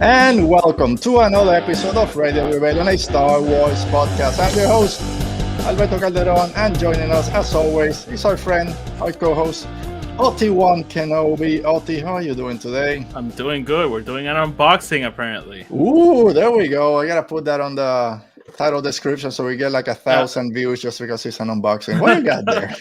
And welcome to another episode of Radio Rebellion, a Star Wars podcast. I'm your host, Alberto Calderon, and joining us, as always, is our friend, our co-host, OT1 Kenobi. OT, how are you doing today? I'm doing good. We're doing an unboxing, apparently. Ooh, there we go. I gotta put that on the title description so we get like 1,000 views just because it's an unboxing. What you got there?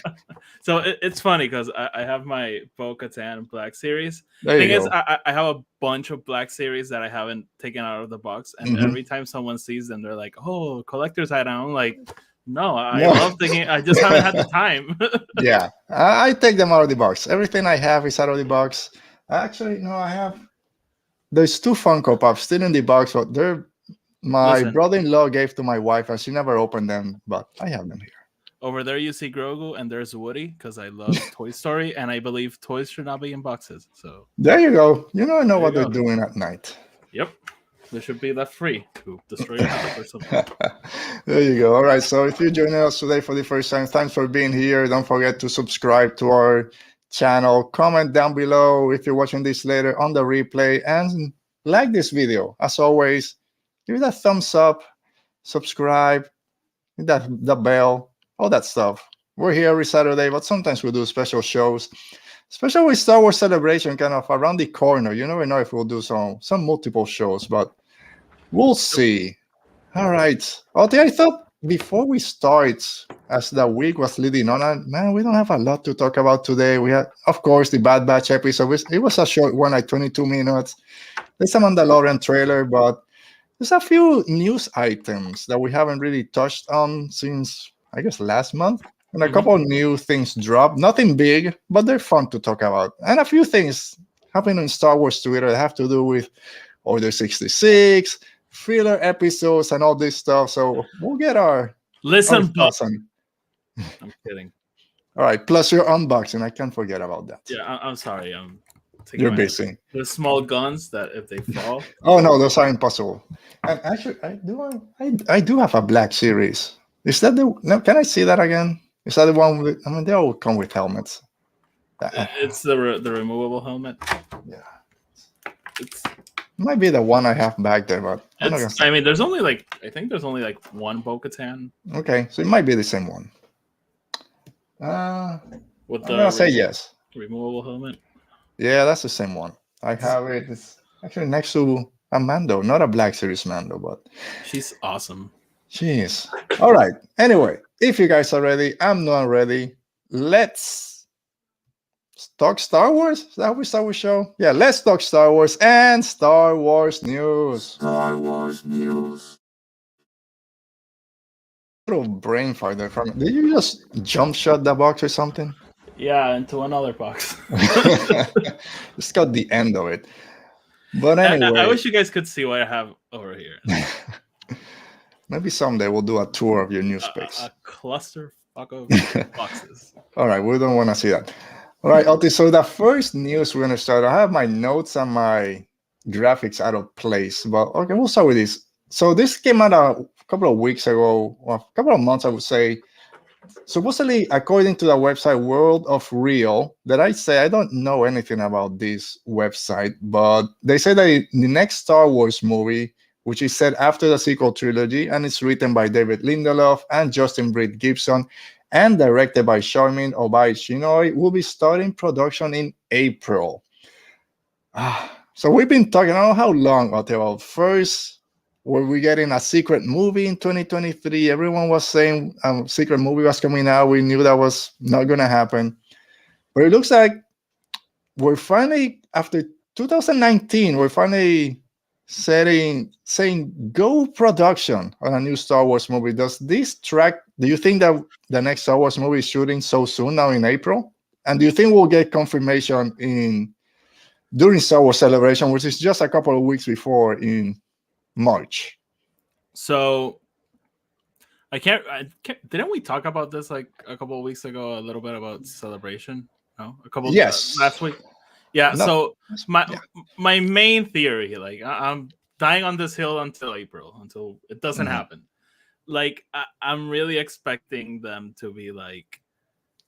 So it's funny because I have my Bo-Katan Black Series. There you Thing is, go. I have a bunch of Black Series that I haven't taken out of the box, and every time someone sees them, they're like, "Oh, collector's item." I'm like, "No, I love the game. I just haven't had the time." Yeah, I take them out of the box. Everything I have is out of the box. Actually, no, I have. There's two Funko Pops still in the box, but they're my brother-in-law gave to my wife, and she never opened them. But I have them here. Over there, you see Grogu, and there's Woody because I love Toy Story, and I believe toys should not be in boxes. So there you go. You never know what they're doing at night. Yep. They should be left free to destroy your house or something. There you go. All right. So if you're joining us today for the first time, thanks for being here. Don't forget to subscribe to our channel. Comment down below if you're watching this later on the replay. And like this video. As always, give it a thumbs up. Subscribe. Hit the bell. All that stuff. We're here every Saturday, but sometimes we do special shows. Especially with Star Wars Celebration kind of around the corner. You never know if we'll do some multiple shows, but we'll see. All right. Okay, I thought before we start, as the week was leading on, man, we don't have a lot to talk about today. We had, of course, the Bad Batch episode. It was a short one, like 22 minutes. There's a Mandalorian trailer, but there's a few news items that we haven't really touched on since, I guess, last month. And a couple of new things dropped. Nothing big, but they're fun to talk about. And a few things happening in Star Wars Twitter that have to do with Order 66, filler episodes, and all this stuff. So we'll get our thoughts on. I'm kidding. All right. Plus your unboxing. I can't forget about that. Yeah, I'm sorry. You're busy. The small guns that if they fall. Oh no, those are impossible. And actually, I do have a Black Series. Is that the? No, can I see that again? Is that the one with? I mean, they all come with helmets. It's the removable helmet. Yeah, it might be the one I have back there, but I mean, there's only like one Bo-Katan. Okay, so it might be the same one. With I'm gonna say yes. Removable helmet. Yeah, that's the same one. I have it. It's actually next to a Mando, not a Black Series Mando, but she's awesome. She is. All right. Anyway, if you guys are ready, I'm not ready. Let's talk Star Wars. Is that how we start with show? Yeah, let's talk Star Wars and Star Wars news. Star Wars news. Little brain fart there from. Did you just jump shot the box or something? Yeah, into another box. Just got the end of it. But anyway, I wish you guys could see what I have over here. Maybe someday we'll do a tour of your new space. A cluster of boxes. All right, we don't want to see that. All right, Oti, so the first news we're going to start. I have my notes and my graphics out of place, but okay, we'll start with this. So this came out a couple of weeks ago, or a couple of months, I would say. Supposedly, according to the website World of Real, that I don't know anything about this website, but they say that the next Star Wars movie, which is set after the sequel trilogy, and it's written by David Lindeloff and Justin Britt Gibson, and directed by Charmin Obaid-Chinoy, will be starting production in April. So we've been talking, I don't know how long, about first, were we getting a secret movie in 2023? Everyone was saying a secret movie was coming out. We knew that was not going to happen. But it looks like we're finally, after 2019, we're finally saying go production on a new Star Wars movie. Does this track, do you think that the next Star Wars movie is shooting so soon now in April? And do you think we'll get confirmation during Star Wars Celebration, which is just a couple of weeks before in March? So I can't didn't we talk about this like a couple of weeks ago, a little bit about Celebration? No, last week. Yeah, so my main theory, like I'm dying on this hill until April, until it doesn't happen. Like I'm really expecting them to be like,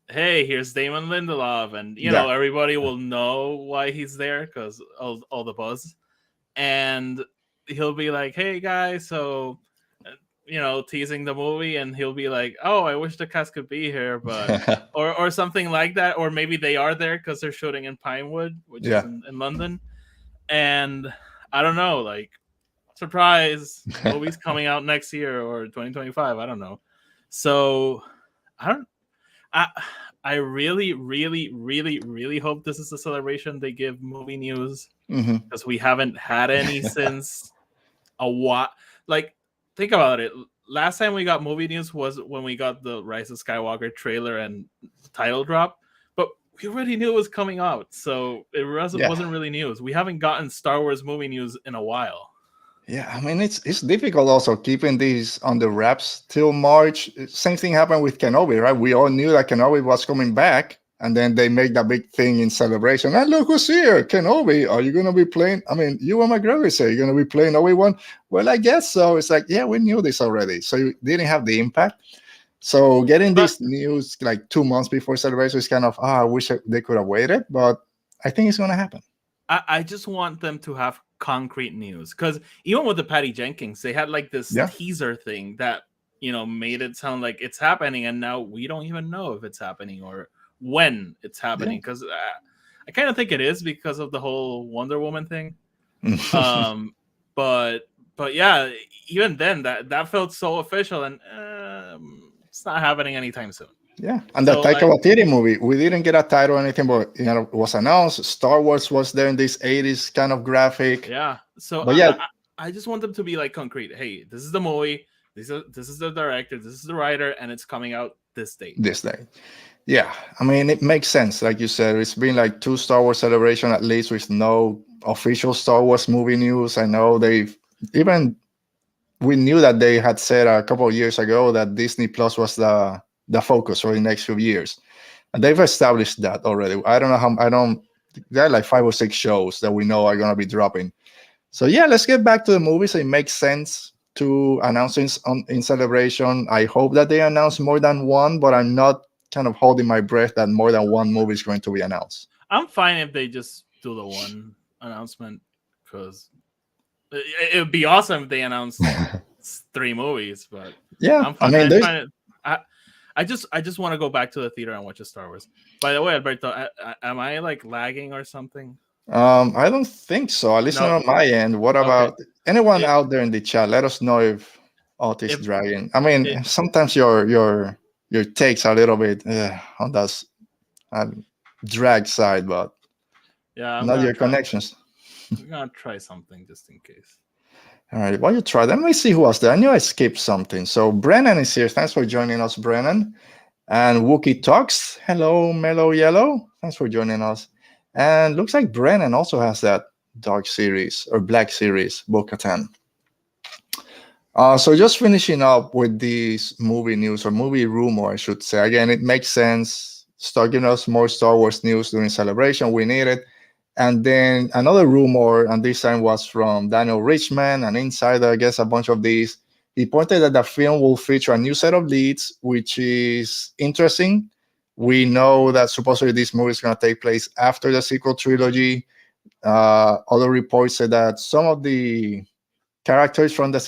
hey, here's Damon Lindelof, and you know everybody will know why he's there because all the buzz. and he'll be like, "Hey guys, so teasing the movie," and he'll be like, "Oh, I wish the cast could be here," but or something like that, or maybe they are there because they're shooting in Pinewood, which is in London, and I don't know, like, surprise, movie's coming out next year or 2025, I don't know. So I really, really, really, really hope this is the celebration they give movie news, because we haven't had any since a while. Like, think about it. Last time we got movie news was when we got the Rise of Skywalker trailer and title drop, but we already knew it was coming out, so it wasn't really news. We haven't gotten Star Wars movie news in a while. Yeah, I mean, it's difficult also keeping these on the wraps till March. Same thing happened with Kenobi, right? We all knew that Kenobi was coming back, and then they make that big thing in celebration. And look who's here, Kenobi. Are you going to be playing? I mean, Ewan McGregor say you're going to be playing Obi-Wan. Well, I guess so. It's like, yeah, we knew this already. So it didn't have the impact. So getting this news like 2 months before celebration is kind of, I wish they could have waited, but I think it's going to happen. I just want them to have concrete news, because even with the Patty Jenkins, they had like this teaser thing that made it sound like it's happening, and now we don't even know if it's happening or when it's happening, because I kind of think it is because of the whole Wonder Woman thing. But yeah, even then that felt so official, and it's not happening anytime soon. Yeah, and the Taika Waititi movie, we didn't get a title or anything, but it was announced. Star Wars was there in this 80s kind of graphic. Yeah, so but yeah, I just want them to be like concrete. Hey, this is the movie. This is the director. This is the writer, and it's coming out this date. This day. Yeah, I mean, it makes sense. Like you said, it's been like 2 Star Wars celebration at least with no official Star Wars movie news. I know we knew that they had said a couple of years ago that Disney Plus was the focus for the next few years, and they've established that already. I don't know there are like 5 or 6 shows that we know are going to be dropping. So yeah, let's get back to the movies. It makes sense to announce in celebration. I hope that they announce more than one, but I'm not kind of holding my breath that more than one movie is going to be announced. I'm fine if they just do the one announcement, because it would be awesome if they announced 3 movies. But yeah, I'm fine. I just want to go back to the theater and watch a Star Wars. By the way, Alberto, am I like lagging or something? I don't think so. At least not on my end. What about anyone out there in the chat? Let us know if Otis dragging. I mean, sometimes your takes are a little bit on that drag side, but not your connections. I'm gonna try something just in case. All right, while you try, let me see who was there. I knew I skipped something. So Brennan is here. Thanks for joining us, Brennan. And Wookie Talks. Hello, Mellow Yellow. Thanks for joining us. And looks like Brennan also has that dark series or black series, Bo-Katan. So just finishing up with this movie news or movie rumor, I should say. Again, it makes sense. Start giving us more Star Wars news during celebration. We need it. And then another rumor, and this time was from Daniel Richman, an insider, I guess, a bunch of these. He pointed that the film will feature a new set of leads, which is interesting. We know that supposedly this movie is going to take place after the sequel trilogy. Other reports said that some of the characters from the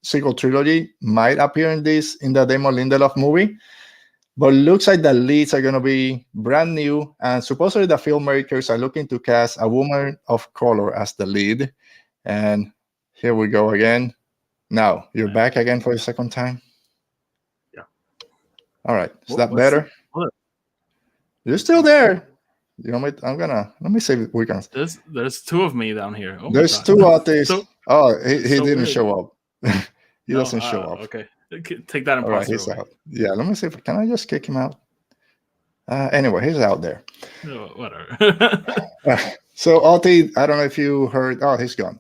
sequel trilogy might appear in the Damon Lindeloff movie. But it looks like the leads are going to be brand new, and supposedly the filmmakers are looking to cast a woman of color as the lead. And here we go again. Now, you're back again for the second time? Yeah. All right. Is that better? You're still there. You know, let me see if we can. There's 2 of me down here. Oh, there's 2 artists. He didn't weird. Show up. He doesn't show up. Okay. Take that. All right, he's out. Yeah, let me see can I just kick him out? Anyway, he's out there. No, whatever. So Alti, I don't know if you heard. Oh, he's gone.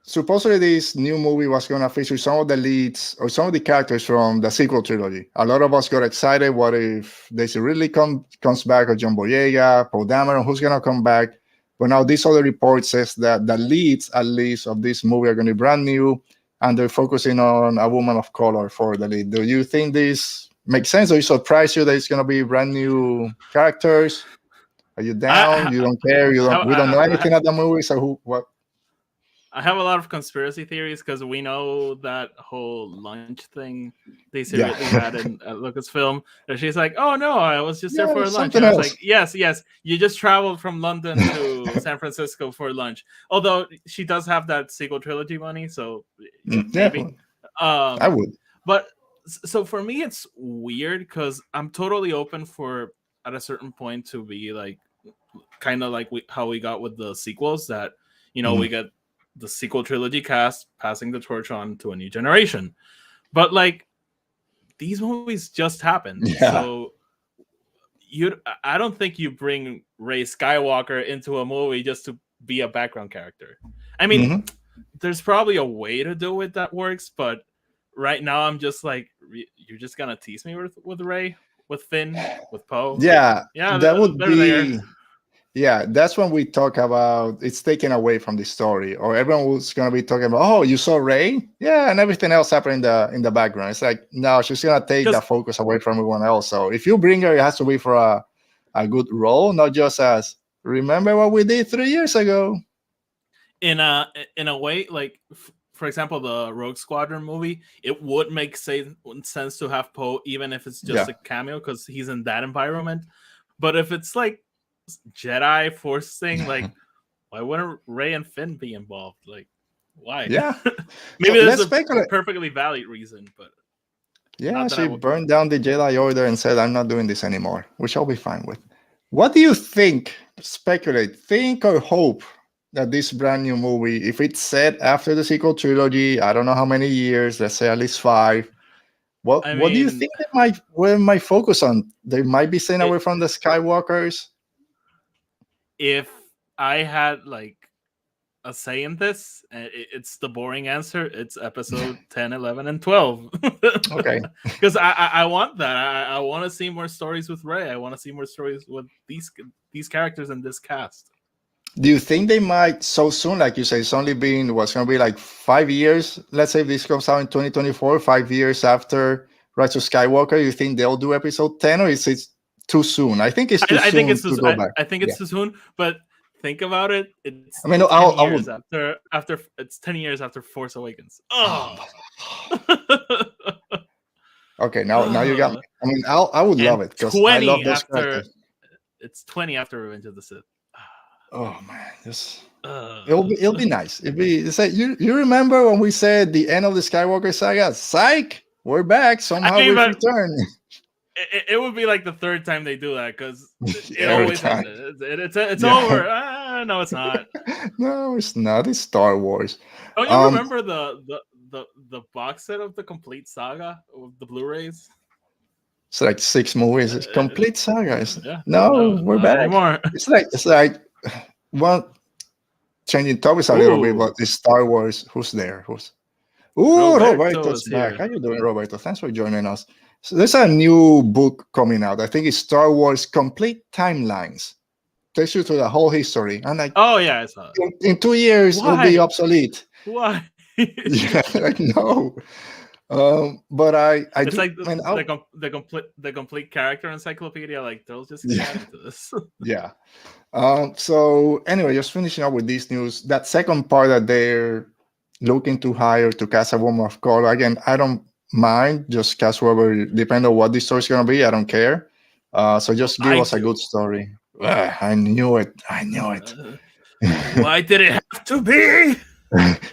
Supposedly this new movie was going to feature some of the leads or some of the characters from the sequel trilogy. A lot of us got excited. What if Daisy Ridley comes back, or John Boyega, Poe Dameron? Who's going to come back? But now this other report says that the leads, at least, of this movie are going to be brand new, and they're focusing on a woman of color for the lead. Do you think this makes sense? Or it surprised you that it's going to be brand new characters? Are you down? You don't care? We don't know anything of the movie. So what? I have a lot of conspiracy theories because we know that whole lunch thing they secretly had in Lucasfilm. And she's like, "Oh no, I was just there for lunch." And I was like, "Yes, you just traveled from London to San Francisco for lunch." Although she does have that sequel trilogy money, so maybe. I would. But so for me, it's weird because I'm totally open for at a certain point to be like, kind of like how we got with the sequels that we get the sequel trilogy cast passing the torch on to a new generation, but like these movies just happened. So I don't think you bring Rey Skywalker into a movie just to be a background character. I mean, there's probably a way to do it that works, but right now I'm just like, you're just gonna tease me with Rey, with Finn, with Poe. Yeah, that would be there. Yeah, that's when we talk about it's taken away from the story, or everyone was gonna be talking about, oh, you saw Rey, yeah, and everything else happened in the background. It's like, no, she's gonna take the focus away from everyone else. So if you bring her, it has to be for a good role, not just as remember what we did 3 years ago. In a way, like for example, the Rogue Squadron movie, it would make sense to have Poe, even if it's just a cameo, because he's in that environment. But if it's like Jedi Force thing, like why wouldn't Rey and Finn be involved? Like, why? Yeah, maybe there's a perfectly valid reason, but she burned down the Jedi Order and said, "I'm not doing this anymore," which I'll be fine with. What do you think? Speculate, think, or hope that this brand new movie, if it's set after the sequel trilogy, I don't know how many years, let's say at least 5. What do you think they might focus on? They might be staying away from the Skywalkers. If I had like a say in this, it's the boring answer. It's episode 10, 11, and 12. Okay. Because I want that. I want to see more stories with Rey. I want to see more stories with these characters in this cast. Do you think they might so soon? Like you say, it's only been what's going to be like 5 years. Let's say if this comes out in 2024, 5 years after Rise of Skywalker. You think they'll do episode 10, or is it too soon? I think it's too soon. I think it's too soon. But think about it. It's it's 10 years after Force Awakens. Oh. Okay, now you got me. I mean, I would love it because I love those characters. It's 20 after Revenge of the Sith. Oh man, it'll be nice. It's like you remember when we said the end of the Skywalker saga? Psych, we're back. Somehow we return. It would be like the third time they do that because it always it's over. No, it's not. No, it's not. It's Star Wars. Don't you remember the box set of the complete saga of the Blu-rays? It's like 6 movies. It's complete saga. No, we're back. Anymore. It's like well, changing topics a little bit, but it's Star Wars. Who's there? Roberto's back. How you doing, Roberto? Thanks for joining us. So there's a new book coming out. I think it's Star Wars Complete Timelines. Takes you to the whole history. And like, oh yeah, I saw it. In 2 years, it'll be obsolete. Why? Yeah, I know. But it's like the complete character encyclopedia. Like they'll just get into this. Yeah. So anyway, just finishing up with this news. That second part that they're looking to hire to cast a woman of color. Again, I don't mind. Just cast whoever, depending on what the story's gonna be. I don't care. So just give us a good story. I knew it. Why did it have to be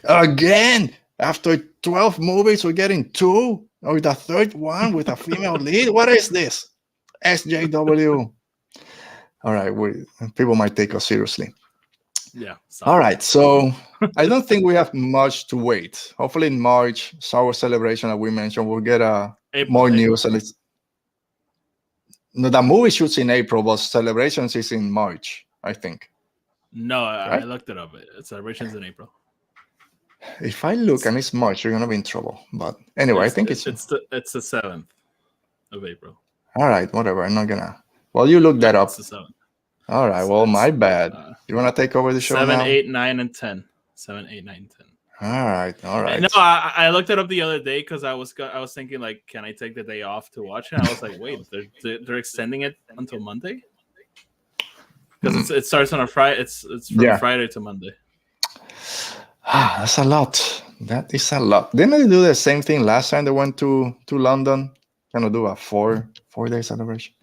again? After 12 movies, we're getting 2, or the third one with a female lead. What is this? SJW. All right, people might take us seriously. Yeah. All right, so I don't think we have much to wait. Hopefully in March, Star Celebration that we mentioned, we'll get more news. No, the movie shoots in April, but Celebrations is in March, I think. No, I looked it up. Celebrations in April. If I look and it's March, you're gonna be in trouble. But anyway, I think it's the 7th of April. All right, whatever. I'm not gonna. Well, you look that up. It's the 7th. All right. Well, my bad. You wanna take over the show 7, now? 8, 9, and 10. 7, 8, 9, and 10. All right. No, I looked it up the other day because I was thinking like, can I take the day off to watch it? And I was like, wait, they're extending it until Monday. because it starts on a Friday. It's from Friday to Monday. That's a lot. That is a lot. Didn't they do the same thing last time they went to London? Kind of do a 4-day celebration.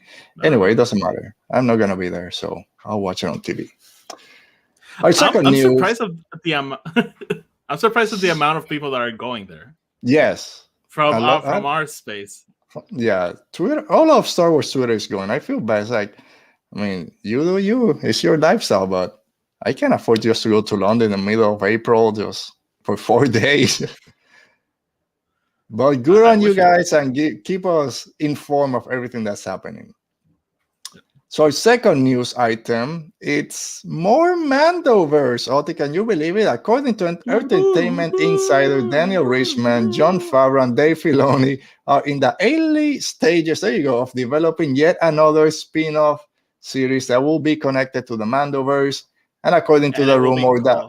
Anyway, it doesn't matter. I'm not gonna be there, so I'll watch it on TV. I'm surprised at the I'm surprised at the amount of people that are going there. Yes, from our space. Yeah, Twitter. All of Star Wars Twitter is going. I feel bad. It's like, I mean, you do you. It's your lifestyle, but I can't afford just to go to London in the middle of April just for 4 days. But good on you guys, and keep us informed of everything that's happening. So our second news item, it's more Mandoverse. Oti, can you believe it? According to Entertainment Insider Daniel Richman, Jon Favreau, and Dave Filoni are in the early stages, there you go, of developing yet another spin-off series that will be connected to the Mandoverse. And according to the rumor that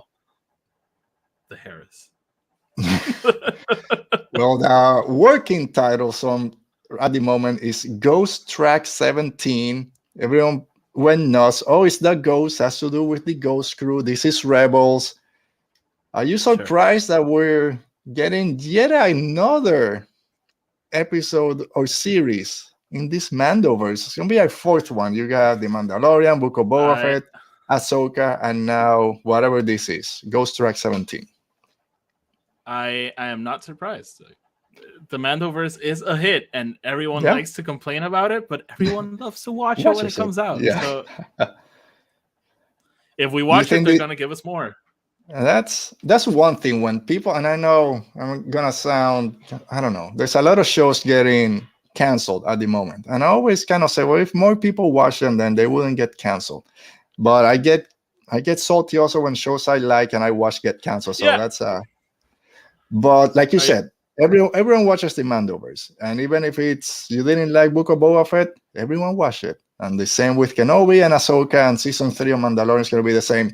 the Harris. Well, the working title at the moment is Ghost Track 17. Everyone went nuts. Oh, it's the Ghost. Has to do with the Ghost crew. This is Rebels. Are you surprised that we're getting yet another episode or series in this Mandoverse? It's going to be our fourth one. You got The Mandalorian, Book of Boba Fett, Ahsoka, and now whatever this is, Ghost Track 17. I am not surprised. The Mandoverse is a hit, and everyone likes to complain about it, but everyone loves to watch it when it comes out. Yeah. So if we watch it, they're going to give us more. That's one thing when people, and I know I'm going to sound, I don't know, there's a lot of shows getting canceled at the moment. And I always kind of say, well, if more people watch them, then they wouldn't get canceled. But I get salty also when shows I like and I watch get canceled. So that's but like you said, everyone watches the Mandoverse, and even if you didn't like Book of Boba Fett, everyone watched it. And the same with Kenobi and Ahsoka, and season 3 of Mandalorian is going to be the same.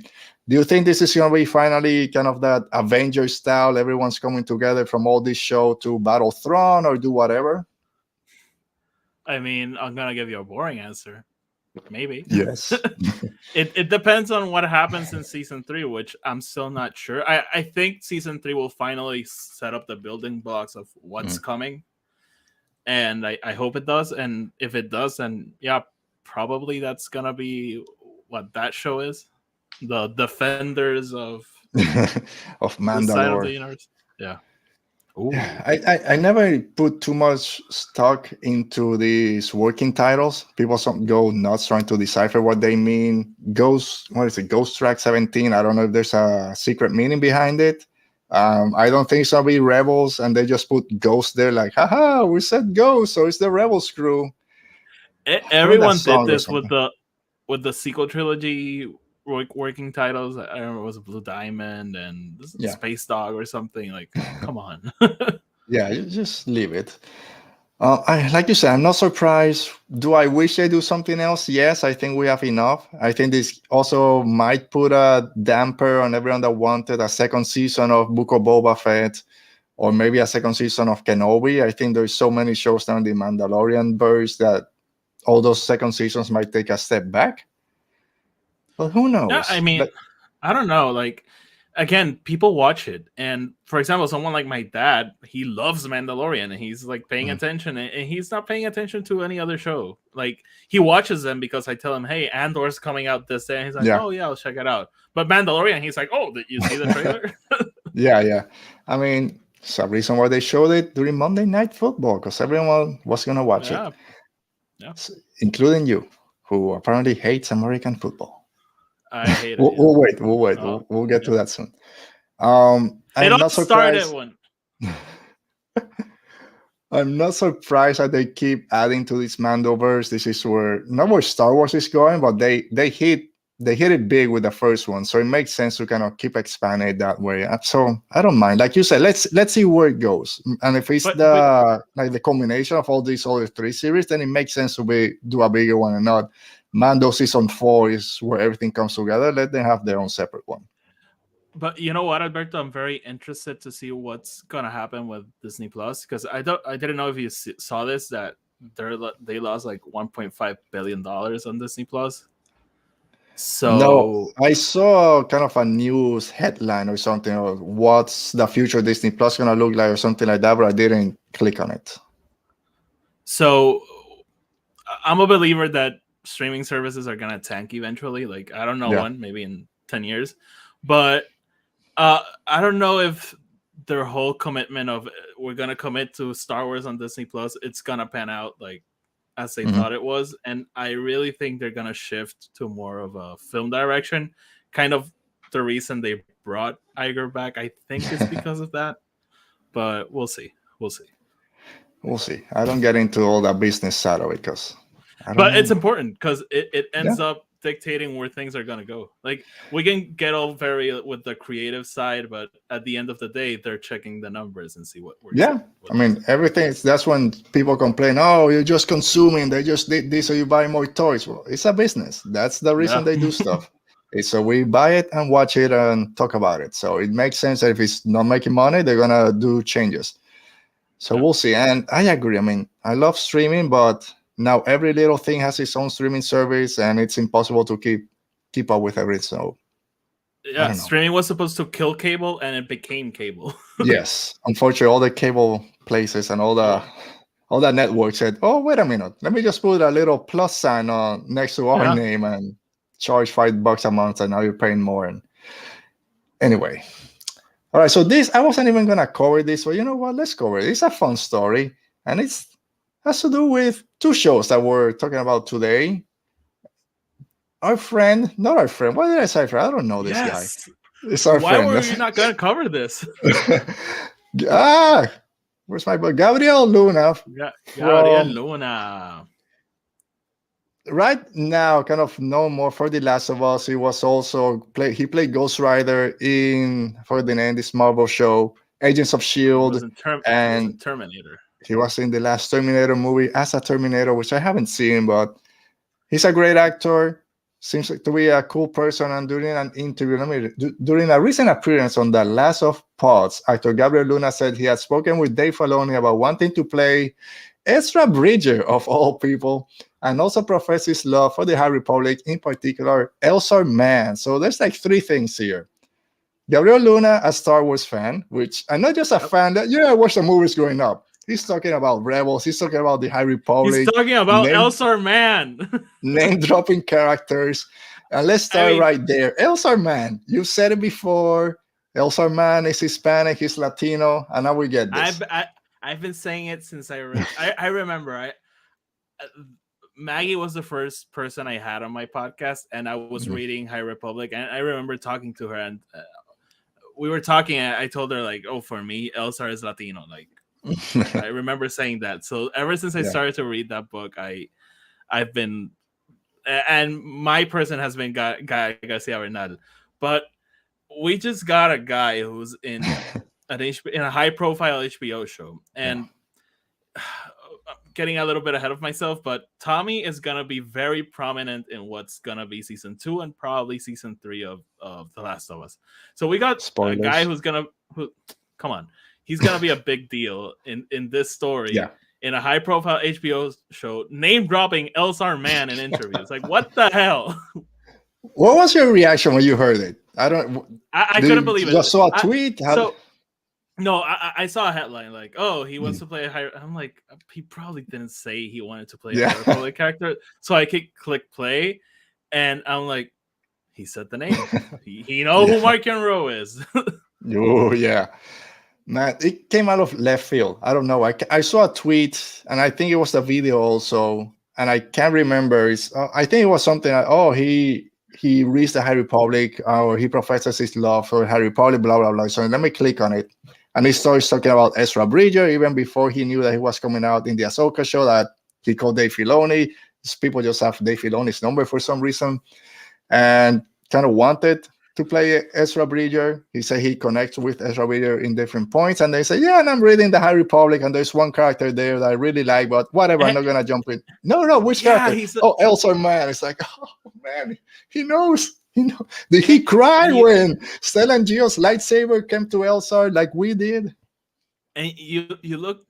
Do you think this is going to be finally kind of that Avengers style? Everyone's coming together from all this show to battle Thrawn or do whatever? I mean, I'm going to give you a boring answer. Maybe. Yes. It depends on what happens in season 3, which I'm still not sure. I think season 3 will finally set up the building blocks of what's coming. And I hope it does. And if it does, then probably that's gonna be what that show is. The Defenders of Mandalore. Side of the universe. Yeah. Yeah, I never put too much stock into these working titles. People go nuts trying to decipher what they mean. Ghost Track 17? I don't know if there's a secret meaning behind it. I don't think it's gonna be Rebels, and they just put Ghost there, like, haha, we said Ghost, so it's the Rebels crew. Everyone did this with the sequel trilogy working titles. I remember it was Blue Diamond and Space Dog or something. Like, come on. Yeah, just leave it. Like you said, I'm not surprised. Do I wish they do something else? Yes, I think we have enough. I think this also might put a damper on everyone that wanted a second season of Book of Boba Fett, or maybe a second season of Kenobi. I think there's so many shows now in the Mandalorian verse that all those second seasons might take a step back. But who knows? Yeah, I mean, I don't know. Like, again, people watch it, and for example, someone like my dad, he loves Mandalorian, and he's like paying attention, and he's not paying attention to any other show. Like, he watches them because I tell him, "Hey, Andor's coming out this day," and he's like, "Oh yeah, I'll check it out." But Mandalorian, he's like, "Oh, did you see the trailer?" Yeah. I mean, it's a reason why they showed it during Monday Night Football, because everyone was gonna watch it, including you, who apparently hates American football. I hate it. We'll wait. We'll get to that soon. I'm not surprised. I'm not surprised that they keep adding to this Mandoverse. This is not where Star Wars is going, but they hit it big with the first one, so it makes sense to kind of keep expanding it that way. So I don't mind. Like you said, let's see where it goes. And if it's the combination of all these other 3 series, then it makes sense to do a bigger one and not. Mando season 4 is where everything comes together. Let them have their own separate one. But you know what, Alberto? I'm very interested to see what's gonna happen with Disney Plus, because I didn't know if you saw this, that they lost like $1.5 billion on Disney Plus. So no, I saw kind of a news headline or something, or what's the future of Disney Plus gonna look like, or something like that, but I didn't click on it. So I'm a believer that streaming services are gonna tank eventually. Like, I don't know when, maybe in 10 years, but I don't know if their whole commitment of we're gonna commit to Star Wars on Disney Plus, it's gonna pan out like as they thought it was. And I really think they're gonna shift to more of a film direction. Kind of the reason they brought Iger back, I think, is because of that. But we'll see. We'll see. We'll see. I don't get into all that business side of it because it's important because it ends up dictating where things are going to go. Like, we can get all very with the creative side, but at the end of the day, they're checking the numbers and see what works. I mean, everything. That's when people complain, oh, you're just consuming. They just did this so you buy more toys. Well, it's a business. That's the reason they do stuff. So we buy it and watch it and talk about it. So it makes sense that if it's not making money, they're going to do changes. So we'll see. And I agree. I mean, I love streaming, but now every little thing has its own streaming service, and it's impossible to keep up with everything. So streaming was supposed to kill cable, and it became cable. Yes, unfortunately, all the cable places and all the networks said, "Oh, wait a minute, let me just put a little plus sign on next to our name and charge $5 a month, and now you're paying more." And anyway. All right, so I wasn't even going to cover this, but you know what? Let's cover it. It's a fun story, and it has to do with two shows that we're talking about today. Not our friend. Why did I say friend? I don't know this guy. It's our friend. Why were you not going to cover this? Where's my boy? Gabriel Luna. Gabriel Luna. Right now, kind of known more for The Last of Us. He was also he played Ghost Rider for the name this Marvel show, Agents of S.H.I.E.L.D. and Terminator. He was in the last Terminator movie as a Terminator, which I haven't seen, but he's a great actor. Seems like to be a cool person. And during an interview, during a recent appearance on The Last of Us, actor Gabriel Luna said he had spoken with Dave Filoni about wanting to play Ezra Bridger, of all people, and also professed his love for the High Republic, in particular, Elzar Mann. So there's like three things here. Gabriel Luna, a Star Wars fan, which I'm not just a fan that, I watched the movies growing up. He's talking about Rebels. He's talking about the High Republic. He's talking about Elzar Mann. Name-dropping characters. And let's start right there. Elzar Mann. You've said it before. Elzar Mann is Hispanic. He's Latino. And now we get this. I've been saying it since I remember. Maggie was the first person I had on my podcast, and I was reading High Republic, and I remember talking to her, and we were talking, and I told her, like, oh, for me, Elzar is Latino. Like, I remember saying that. So ever since I started to read that book, I've been, and my person has been Guy Garcia Bernal, but we just got a guy who's in a high-profile HBO show, and getting a little bit ahead of myself, but Tommy is gonna be very prominent in what's gonna be season 2 and probably season 3 of The Last of Us. So we got a guy he's gonna be a big deal in this story. In a high-profile HBO show, name-dropping Elzar Mann in interviews. Like, what the hell? What was your reaction when you heard it? I couldn't believe it. You saw a tweet? No, I saw a headline like, "Oh, he wants to play a high." I'm like, he probably didn't say he wanted to play a High Republic character. So I click play, and I'm like, he said the name. he know who Mark Monroe is. Oh yeah, man! It came out of left field. I don't know. I saw a tweet, and I think it was the video also, and I can't remember. I think it was something like, he reads the High Republic, or he professes his love for High Republic, blah blah blah. So let me click on it. And he starts talking about Ezra Bridger, even before he knew that he was coming out in the Ahsoka show that he called Dave Filoni. These people just have Dave Filoni's number for some reason, and kind of wanted to play Ezra Bridger. He said he connects with Ezra Bridger in different points, and they say, and I'm reading the High Republic, and there's one character there that I really like, but whatever, I'm not going to jump in. No, which character? Elzar Mann. It's like, oh, man, he knows. Did he cry when Stellan Geo's lightsaber came to Elzar like we did? And you look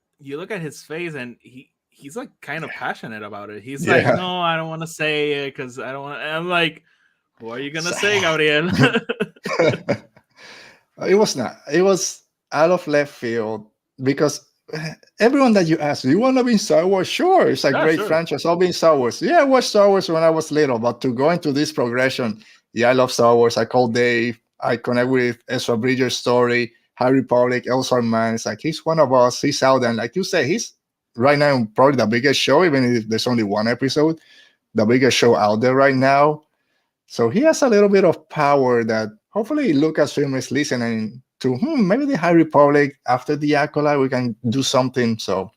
at his face, and he's like kind of passionate about it. He's like, no, I don't want to say it because I don't want. I'm like, What are you gonna say, Gabriel? It was not. It was out of left field because everyone that you ask, do you want to be in Star Wars? Sure, it's a great franchise. I'll be in Star Wars. Yeah, I watched Star Wars when I was little, but to go into this progression, yeah, I love Star Wars. I call Dave. I connect with Ezra Bridger's story, High Republic, Elsa Man. It's like he's one of us. He's out there. And like you say, he's right now probably the biggest show, even if there's only one episode, the biggest show out there right now. So he has a little bit of power that hopefully Lucasfilm is listening to. Maybe the High Republic, after the Acolyte, we can do something. So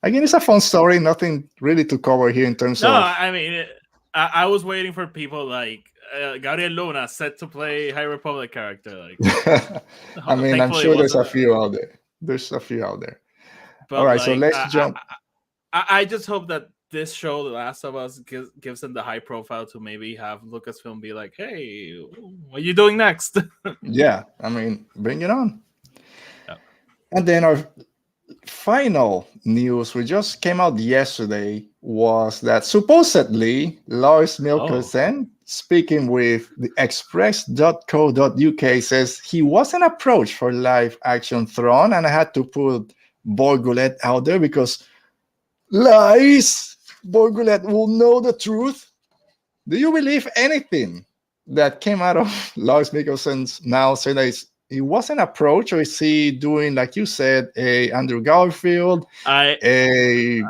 again, it's a fun story. Nothing really to cover here in terms of... No, I mean, I was waiting for people like Gabriel Luna set to play High Republic character. Like, I mean, I'm sure there's a few out there. There's a few out there. But all right, so let's jump. I just hope that this show, The Last of Us, gives them the high profile to maybe have Lucasfilm be like, hey, what are you doing next? Yeah, I mean, bring it on. Yeah. And then our final news, we just came out yesterday, was that supposedly Lars Mikkelsen, speaking with the express.co.uk, says he wasn't approached for live action Thrawn, and I had to put Borgulet out there because lies. Borgulet will know the truth. Do you believe anything that came out of Lars Mikkelsen's mouth saying that he wasn't approached, or is he doing, like you said, a Andrew Garfield? I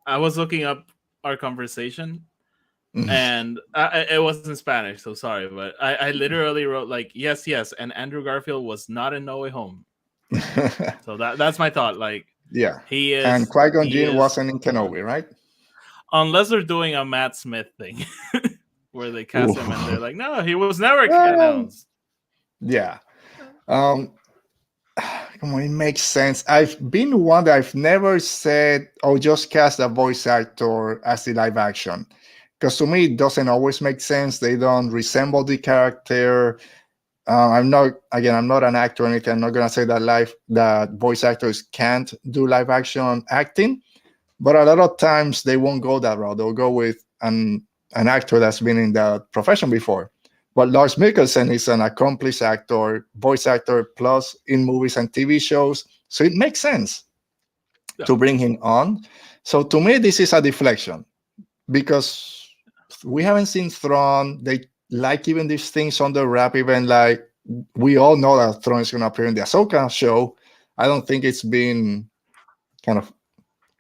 was looking up our conversation, and it was in Spanish, so sorry, but I literally wrote like, yes, and Andrew Garfield was not in No Way Home. So that's my thought. Like, yeah, he is, and Qui-Gon Jinn wasn't in Kenobi, right? Unless they're doing a Matt Smith thing where they cast him and they're like, no, he was never announced. Yeah. Come on, it makes sense. I've been one that I've never said, oh, just cast a voice actor as the live action. Because to me, it doesn't always make sense. They don't resemble the character. I'm not an actor or anything. I'm not going to say that voice actors can't do live action acting. But a lot of times they won't go that route. They'll go with an actor that's been in the profession before. But Lars Mikkelsen is an accomplished actor, voice actor, plus in movies and TV shows. So it makes sense to bring him on. So to me, this is a deflection because we haven't seen Thrawn. They like keeping these things on the wrap, even like we all know that Thrawn is going to appear in the Ahsoka show. I don't think it's been kind of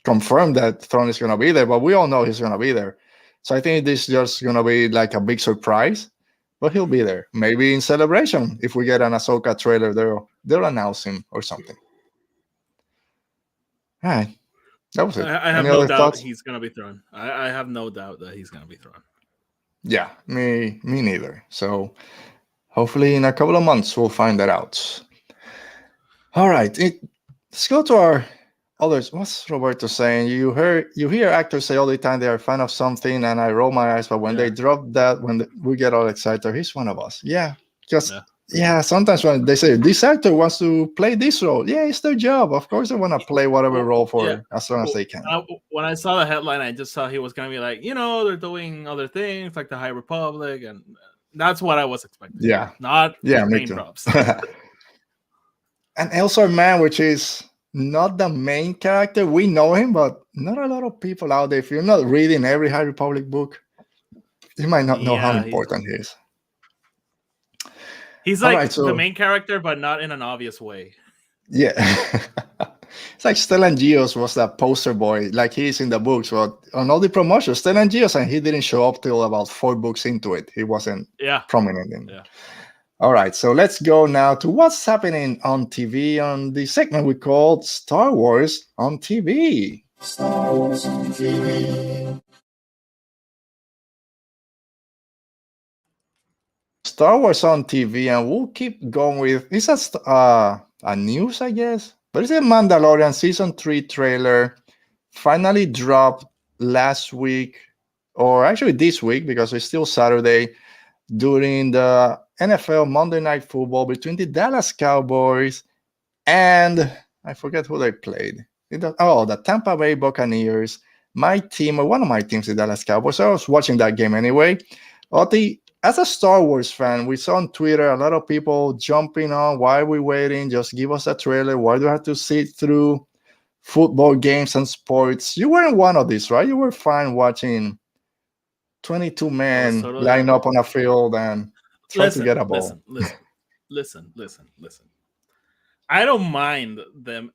confirmed that Thrawn is going to be there, but we all know he's going to be there. So I think this is just going to be like a big surprise, but he'll be there. Maybe in Celebration, if we get an Ahsoka trailer, they'll announce him or something. All right. That was it. I have no doubt he's going to be Thrawn. I have no doubt that he's going to be Thrawn. Yeah, me neither. So hopefully in a couple of months, we'll find that out. All right. Let's go to our others. What's Roberto saying? You hear actors say all the time they are a fan of something, and I roll my eyes, but when they drop that, we get all excited, he's one of us. Yeah, sometimes when they say this actor wants to play this role, yeah, it's their job. Of course they want to play whatever role for as long as they can. When I saw the headline, I just saw he was going to be like, they're doing other things like the High Republic, and that's what I was expecting. Yeah. Not main props. And Elsa Man, which is not the main character. We know him, but not a lot of people out there. If you're not reading every High Republic book, you might not know how important he is. He's like the main character, but not in an obvious way. Yeah. It's like Stellan Gios was that poster boy, like he is in the books. But on all the promotions, Stellan Gios, and he didn't show up till about 4 books into it. He wasn't prominent in it. Yeah. All right, so let's go now to what's happening on TV on the segment we called Star Wars on TV. Star Wars on TV. Star Wars on TV, and we'll keep going with this. Is a news, I guess, but it's a Mandalorian season 3 trailer finally dropped last week, or actually this week because it's still Saturday, during the NFL Monday Night Football between the Dallas Cowboys and I forget who they played. The Tampa Bay Buccaneers. My team, or one of my teams, the Dallas Cowboys. So I was watching that game anyway. as a Star Wars fan, we saw on Twitter a lot of people jumping on, why are we waiting? Just give us a trailer. Why do I have to sit through football games and sports? You weren't one of these, right? You were fine watching 22 men totally line up on a field and try to get a ball. Listen. I don't mind them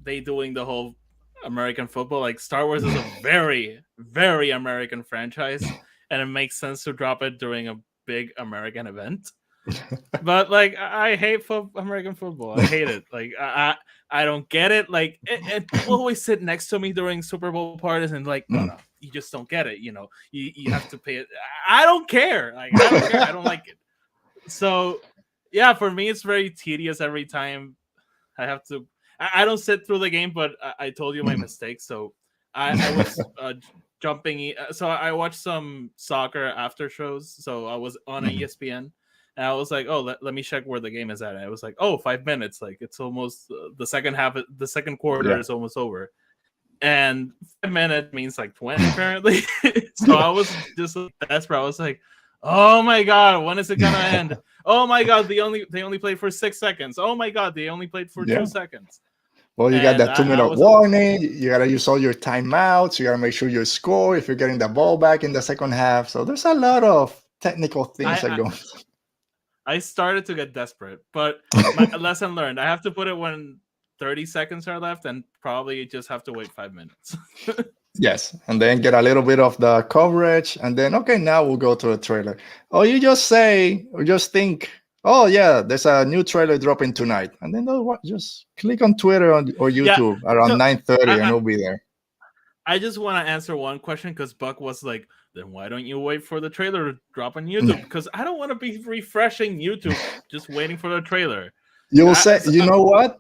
they doing the whole American football. Like Star Wars is a very, very American franchise, and it makes sense to drop it during a big American event. But like, I hate American football. I hate it. Like, I don't get it. Like, and people always sit next to me during Super Bowl parties and like, no, you just don't get it. You know, you have to pay it. I don't care. Like, I don't care. I don't like it. So. Yeah, for me, it's very tedious every time I have to. I don't sit through the game, but I told you my mistake. So I was jumping. So I watched some soccer after shows. So I was on ESPN, and I was like, "Oh, let me check where the game is at." And I was like, "Oh, 5 minutes. Like it's almost the second half. The second quarter is almost over." And 5 minutes means like 20 apparently. So I was just desperate. I was like, "Oh my god, when is it gonna end?" Oh my god, they only played for 6 seconds. Oh my god, they only played for 2 seconds. Well, you got that 2-minute warning. You gotta use all your timeouts. You gotta make sure you score if you're getting the ball back in the second half. So there's a lot of technical things that go. I started to get desperate, but my lesson learned. I have to put it when 30 seconds are left, and probably just have to wait 5 minutes. Yes, and then get a little bit of the coverage, and then okay, now we'll go to the trailer. Or you just say, or just think, oh yeah, there's a new trailer dropping tonight, and then just click on Twitter or YouTube around 9:30, and it'll be there. I just want to answer one question because Buck was like, "Then why don't you wait for the trailer to drop on YouTube?" Because I don't want to be refreshing YouTube just waiting for the trailer. You'll say, you know what?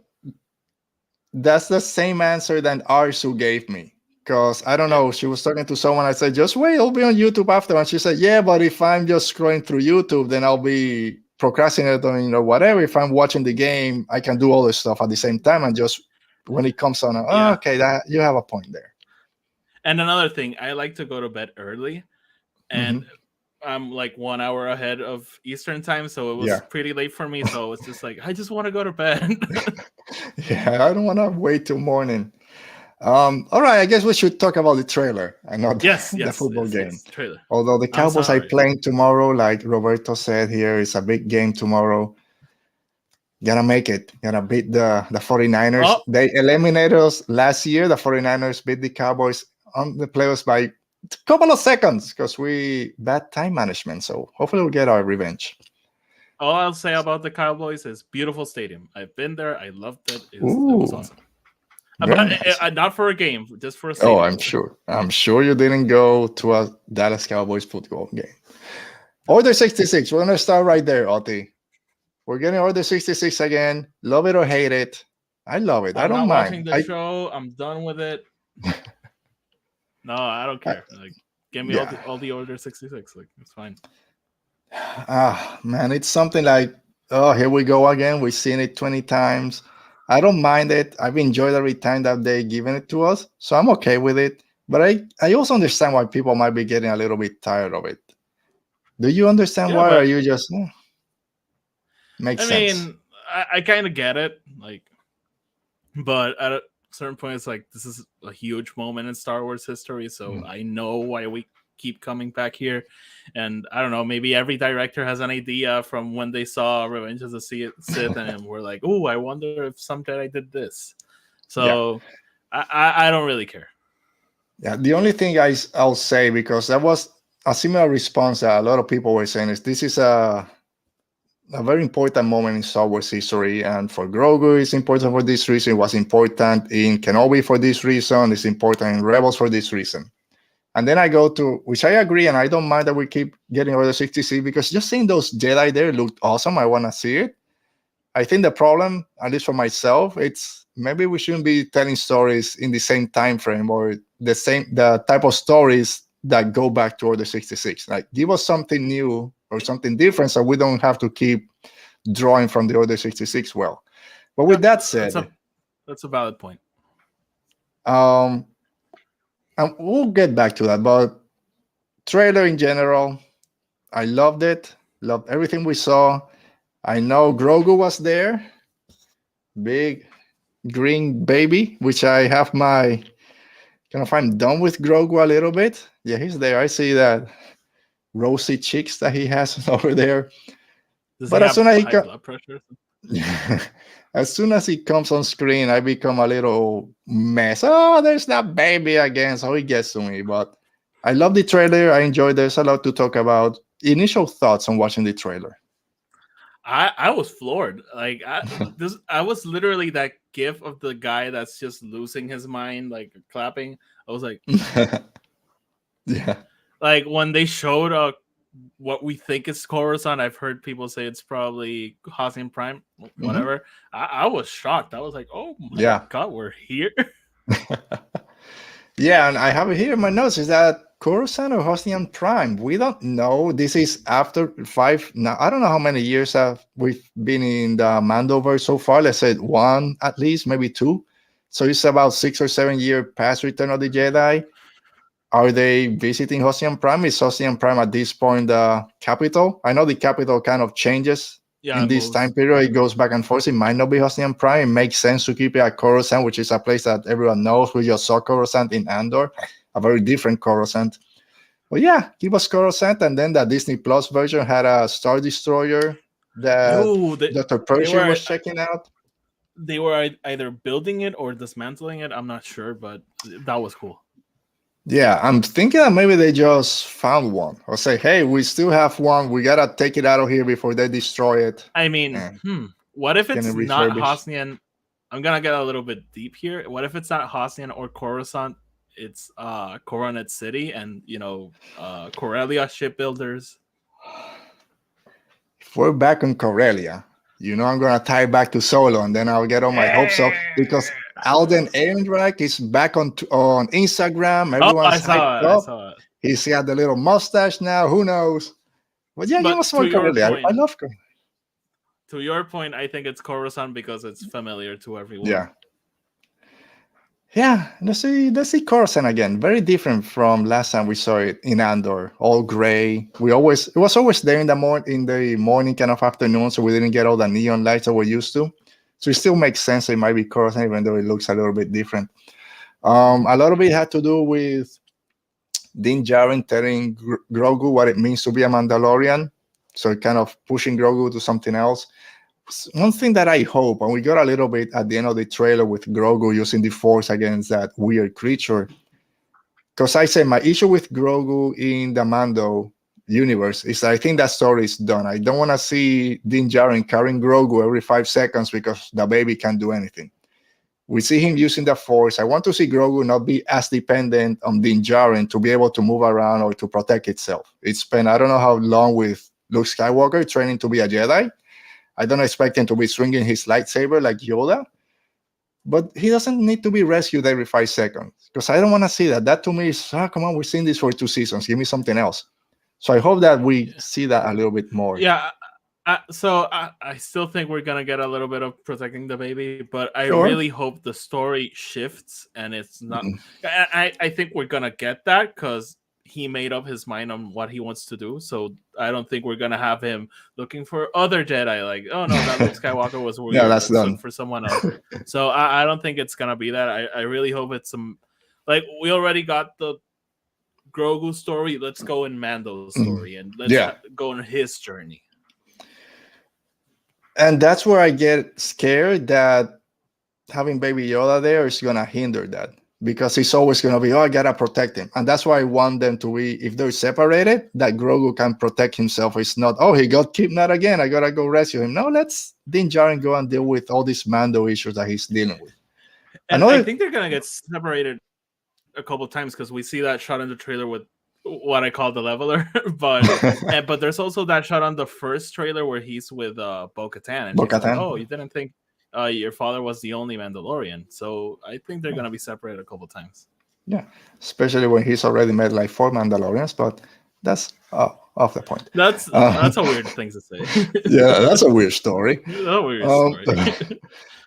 That's the same answer that Arsu gave me. Because I don't know, she was talking to someone. I said, just wait, it'll be on YouTube after. And she said, yeah, but if I'm just scrolling through YouTube, then I'll be procrastinating or whatever. If I'm watching the game, I can do all this stuff at the same time. And just when it comes on, okay, that you have a point there. And another thing, I like to go to bed early. And I'm like 1 hour ahead of Eastern time. So it was pretty late for me. So it's just like, I just want to go to bed. Yeah, I don't want to wait till morning. All right, I guess we should talk about the trailer and not the football game. Trailer. Although the Cowboys are playing tomorrow, like Roberto said here, it's a big game tomorrow. Gotta make it. Gotta beat the 49ers. Oh. They eliminated us last year. The 49ers beat the Cowboys on the playoffs by a couple of seconds because we bad time management. So hopefully we'll get our revenge. All I'll say about the Cowboys is beautiful stadium. I've been there. I loved it. It was awesome. Nice. Not for a game, just for a stadium. Oh, I'm sure. I'm sure you didn't go to a Dallas Cowboys football game. Order 66. We're going to start right there, Oti. We're getting Order 66 again. Love it or hate it. I love it. I don't mind. I'm watching the show. I'm done with it. No, I don't care. Like, give me all the Order 66. Like, it's fine. Man, it's something like, oh, here we go again. We've seen it 20 times. I don't mind it. I've enjoyed every time that they've given it to us. So I'm okay with it. But I also understand why people might be getting a little bit tired of it. Do you understand why? Or are you just makes sense? I mean, I kind of get it. Like, but at a certain point, it's like this is a huge moment in Star Wars history. So I know why we keep coming back here. And I don't know, maybe every director has an idea from when they saw Revenge of the Sith and we're like, oh, I wonder if some Jedi did this. So I don't really care. Yeah, the only thing I'll say, because that was a similar response that a lot of people were saying, is this is a very important moment in Star Wars history. And for Grogu, it's important for this reason. It was important in Kenobi for this reason. It's important in Rebels for this reason. And then I go to, which I agree, and I don't mind that we keep getting Order 66, because just seeing those Jedi there looked awesome. I want to see it. I think the problem, at least for myself, it's maybe we shouldn't be telling stories in the same time frame or the type of stories that go back to Order 66. Like, give us something new or something different so we don't have to keep drawing from the Order 66 well. But with that said, that's a valid point. And we'll get back to that, but trailer in general, I loved it. Loved everything we saw. I know Grogu was there. Big green baby, which I have my kind of, I'm done with Grogu a little bit. Yeah, he's there. I see that rosy cheeks that he has over there. Does But he as have soon as high blood pressure? as soon as he comes on screen, I become a little mess. Oh, there's that baby again. So he gets to me. But I love the trailer. I enjoyed. There's a lot to talk about. Initial thoughts on watching the trailer. I was floored. Like I was literally that gif of the guy that's just losing his mind, like clapping. I was like, Yeah. like when they showed what we think is Coruscant, I've heard people say it's probably Hosnian Prime, whatever. I was shocked. I was like, oh my god, we're here. Yeah, and I have it here in my notes. Is that Coruscant or Hosnian Prime? We don't know. This is after 5. Now I don't know how many years we've been in the Mandoverse so far. Let's say 1 at least, maybe 2. So it's about 6 or 7 years past Return of the Jedi. Are they visiting Hosnian Prime? Is Hosnian Prime at this point the capital? I know the capital kind of changes in this time period. It goes back and forth. It might not be Hosnian Prime. It makes sense to keep it at Coruscant, which is a place that everyone knows. We just saw Coruscant in Andor, a very different Coruscant. But yeah, give us Coruscant. And then the Disney Plus version had a Star Destroyer that Dr. Percy was checking out. They were either building it or dismantling it. I'm not sure, but that was cool. Yeah, I'm thinking that maybe they just found one or say, hey, we still have one. We got to take it out of here before they destroy it. I mean, what if it's not Hosnian? I'm going to get a little bit deep here. What if it's not Hosnian or Coruscant? It's Coronet City and, Corellia shipbuilders. If we're back on Corellia, I'm going to tie back to Solo and then I'll get all my hopes up because Alden Ehrenreich is back on Instagram. Everyone's hyped up. I saw it. He's got the little mustache now. Who knows? But yeah, give us more Corellia. I love Corellia. To your point, I think it's Coruscant because it's familiar to everyone. Yeah. Let's see Coruscant again. Very different from last time we saw it in Andor. All gray. It was always there in the morning, kind of afternoon, so we didn't get all the neon lights that we're used to. So it still makes sense. It might be Coruscant, even though it looks a little bit different. A lot of it had to do with Din Djarin telling Grogu what it means to be a Mandalorian. So kind of pushing Grogu to something else. One thing that I hope, and we got a little bit at the end of the trailer with Grogu using the Force against that weird creature. Because I say my issue with Grogu in the Mando universe is I think that story is done. I don't want to see Din Djarin carrying Grogu every 5 seconds because the baby can't do anything. We see him using the Force. I want to see Grogu not be as dependent on Din Djarin to be able to move around or to protect itself. It's spent I don't know how long with Luke Skywalker training to be a Jedi. I don't expect him to be swinging his lightsaber like Yoda, but he doesn't need to be rescued every 5 seconds because I don't want to see that. That to me is, come on, we've seen this for 2 seasons. Give me something else. So I hope that we see that a little bit more. Yeah. So I still think we're going to get a little bit of protecting the baby, but I really hope the story shifts and it's not. I think we're going to get that because he made up his mind on what he wants to do. So I don't think we're going to have him looking for other Jedi. Like, oh no, that Luke Skywalker was weird. Yeah, that's done. For someone else. So I don't think it's going to be that. I really hope it's some, like we already got the Grogu story. Let's go in Mando's story and let's go on his journey. And that's where I get scared that having Baby Yoda there is going to hinder that. Because it's always going to be, I got to protect him. And that's why I want them to be, if they're separated, that Grogu can protect himself. It's not, he got kidnapped again. I got to go rescue him. No, let's Din Djarin go and deal with all these Mando issues that he's dealing with. And I think they're going to get separated a couple of times because we see that shot in the trailer with what I call the leveler. but there's also that shot on the first trailer where he's with Bo-Katan. And Bo-Katan. Like, you didn't think your father was the only Mandalorian. So I think they're going to be separated a couple times. Yeah, especially when he's already made like 4 Mandalorians, but that's off the point. That's a weird thing to say. Yeah, that's a weird story. A weird story.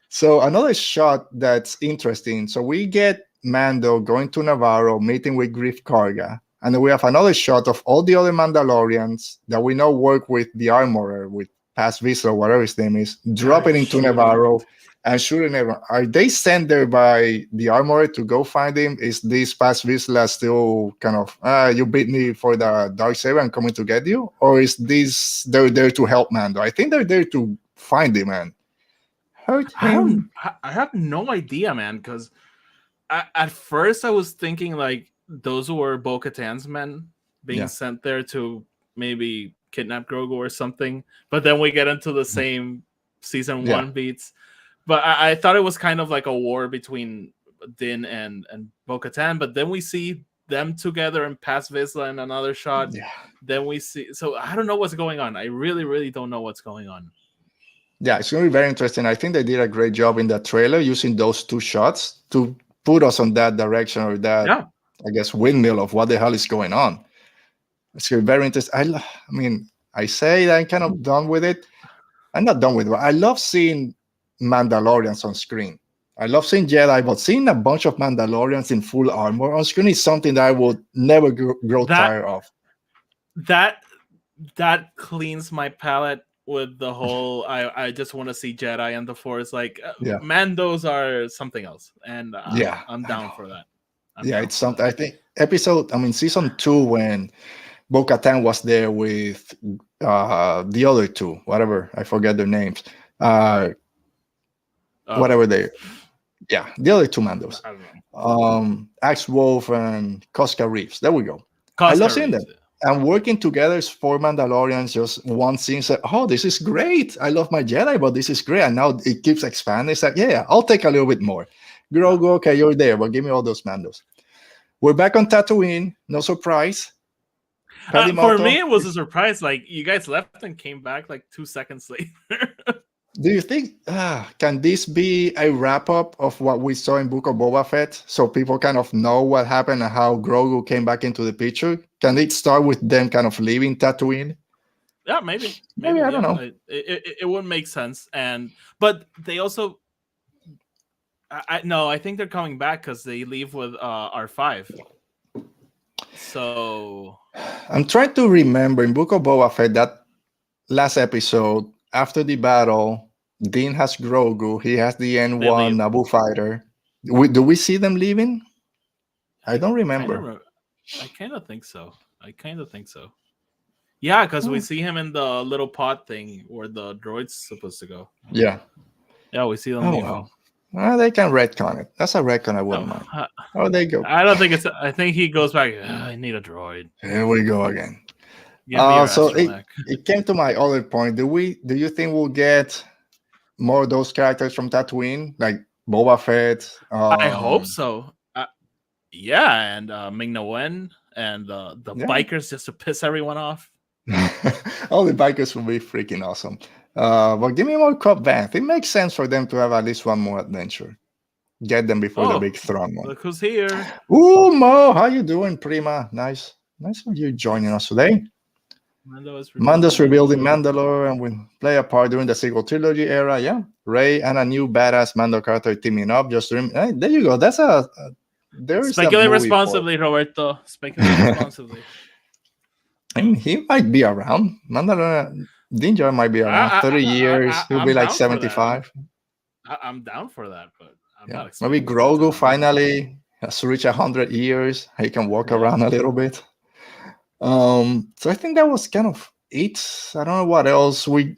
So another shot that's interesting. So we get Mando going to Navarro, meeting with Griff Karga. And then we have another shot of all the other Mandalorians that we know work with the armorer, with Paz Vizsla, whatever his name is, dropping into Nevarro and shooting everyone. Are they sent there by the armorer to go find him? Is this Paz Vizsla still kind of, you beat me for the Darksaber and coming to get you? Or is this, they're there to help Mando? I think they're there to find him and hurt him. I have no idea, man, because at first I was thinking like those were Bo-Katan's men being sent there to maybe kidnap Grogu or something. But then we get into the same season 1 beats. But I thought it was kind of like a war between Din and Bo-Katan. But then we see them together and Paz Vizsla in another shot. Yeah. Then we see... So I don't know what's going on. I really, really don't know what's going on. Yeah, it's going to be very interesting. I think they did a great job in the trailer using those 2 shots to put us on that direction or that, I guess, windmill of what the hell is going on. It's going to be very interesting. I mean, I say that I'm kind of done with it. I'm not done with it. I love seeing Mandalorians on screen. I love seeing Jedi, but seeing a bunch of Mandalorians in full armor on screen is something that I would never grow tired of. That cleans my palate with the whole I just want to see Jedi and the Force. Like Mandos are something else, and I'm down for that. It's something. I think season 2 when Bo-Katan was there with the other 2, whatever, I forget their names. Whatever they, the other 2 Mandos. I don't know. Axe Wolf and Koska Reeves. There we go. I love seeing them. And working together as 4 Mandalorians, just one scene said, oh, this is great. I love my Jedi, but this is great. And now it keeps expanding. It's like, I'll take a little bit more. Grogu, okay, you're there, but give me all those Mandos. We're back on Tatooine. No surprise. For me, it was a surprise. Like, you guys left and came back like 2 seconds later. Do you think, can this be a wrap-up of what we saw in Book of Boba Fett? So people kind of know what happened and how Grogu came back into the picture? Can it start with them kind of leaving Tatooine? Yeah, maybe I don't know. It would make sense. But they also... I think they're coming back because they leave with R5. So... I'm trying to remember in Book of Boba Fett, that last episode... After the battle, Din has Grogu. He has the N1 Naboo fighter. Do we see them leaving? I don't remember. I kind of think so. Yeah, because we see him in the little pod thing where the droid's supposed to go. Yeah. Yeah, we see them leaving. Well, they can retcon it. That's a retcon I wouldn't mind. Oh, they go. I don't think it's... I think he goes back. I need a droid. Here we go again. So it came to my other point. Do you think we'll get more of those characters from Tatooine, like Boba Fett? I hope so. And Ming-Na Wen and the bikers just to piss everyone off. All the bikers will be freaking awesome. But give me more Cobb Vanth. It makes sense for them to have at least one more adventure. Get them before the big Thrawn one. Look who's here. Ooh, Mo, how you doing, Prima? Nice of you joining us today. Mando's rebuilding Mandalore and will play a part during the sequel trilogy era. Yeah, Rey and a new badass Mando character teaming up. Just there you go. That's speculate responsibly, Roberto. Speculate responsibly. I mean, he might be around. Mandalorian Din Djarin might be around 30 years. He'll be like 75. I'm down for that, but I'm not. Maybe Grogu finally has reached 100 years. He can walk around a little bit. So I think that was kind of it. I don't know what else. We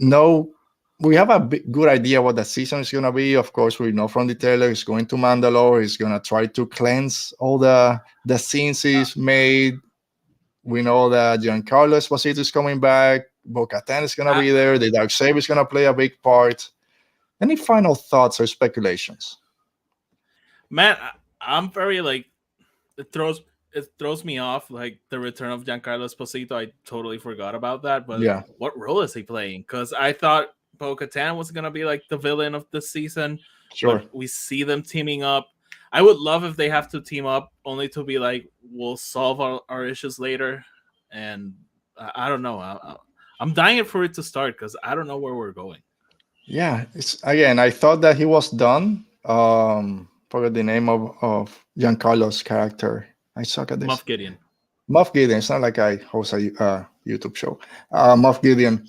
have a good idea what the season is going to be. Of course, we know from the trailer he's going to Mandalore. He's going to try to cleanse all the scenes he's made. We know that Giancarlo Esposito is coming back. Bo-Katan is going to be there. The Darksaber is going to play a big part. Any final thoughts or speculations? Man, I'm very it throws me off, like the return of Giancarlo Esposito. I totally forgot about that. But what role is he playing? Because I thought Bo-Katan was gonna be like the villain of the season. Sure. But we see them teaming up. I would love if they have to team up, only to be like, we'll solve our issues later. And I don't know. I'm dying for it to start because I don't know where we're going. Yeah, I thought that he was done. Forgot the name of Giancarlo's character. I suck at this. Moff Gideon. Moff Gideon. It's not like I host a YouTube show. Moff Gideon.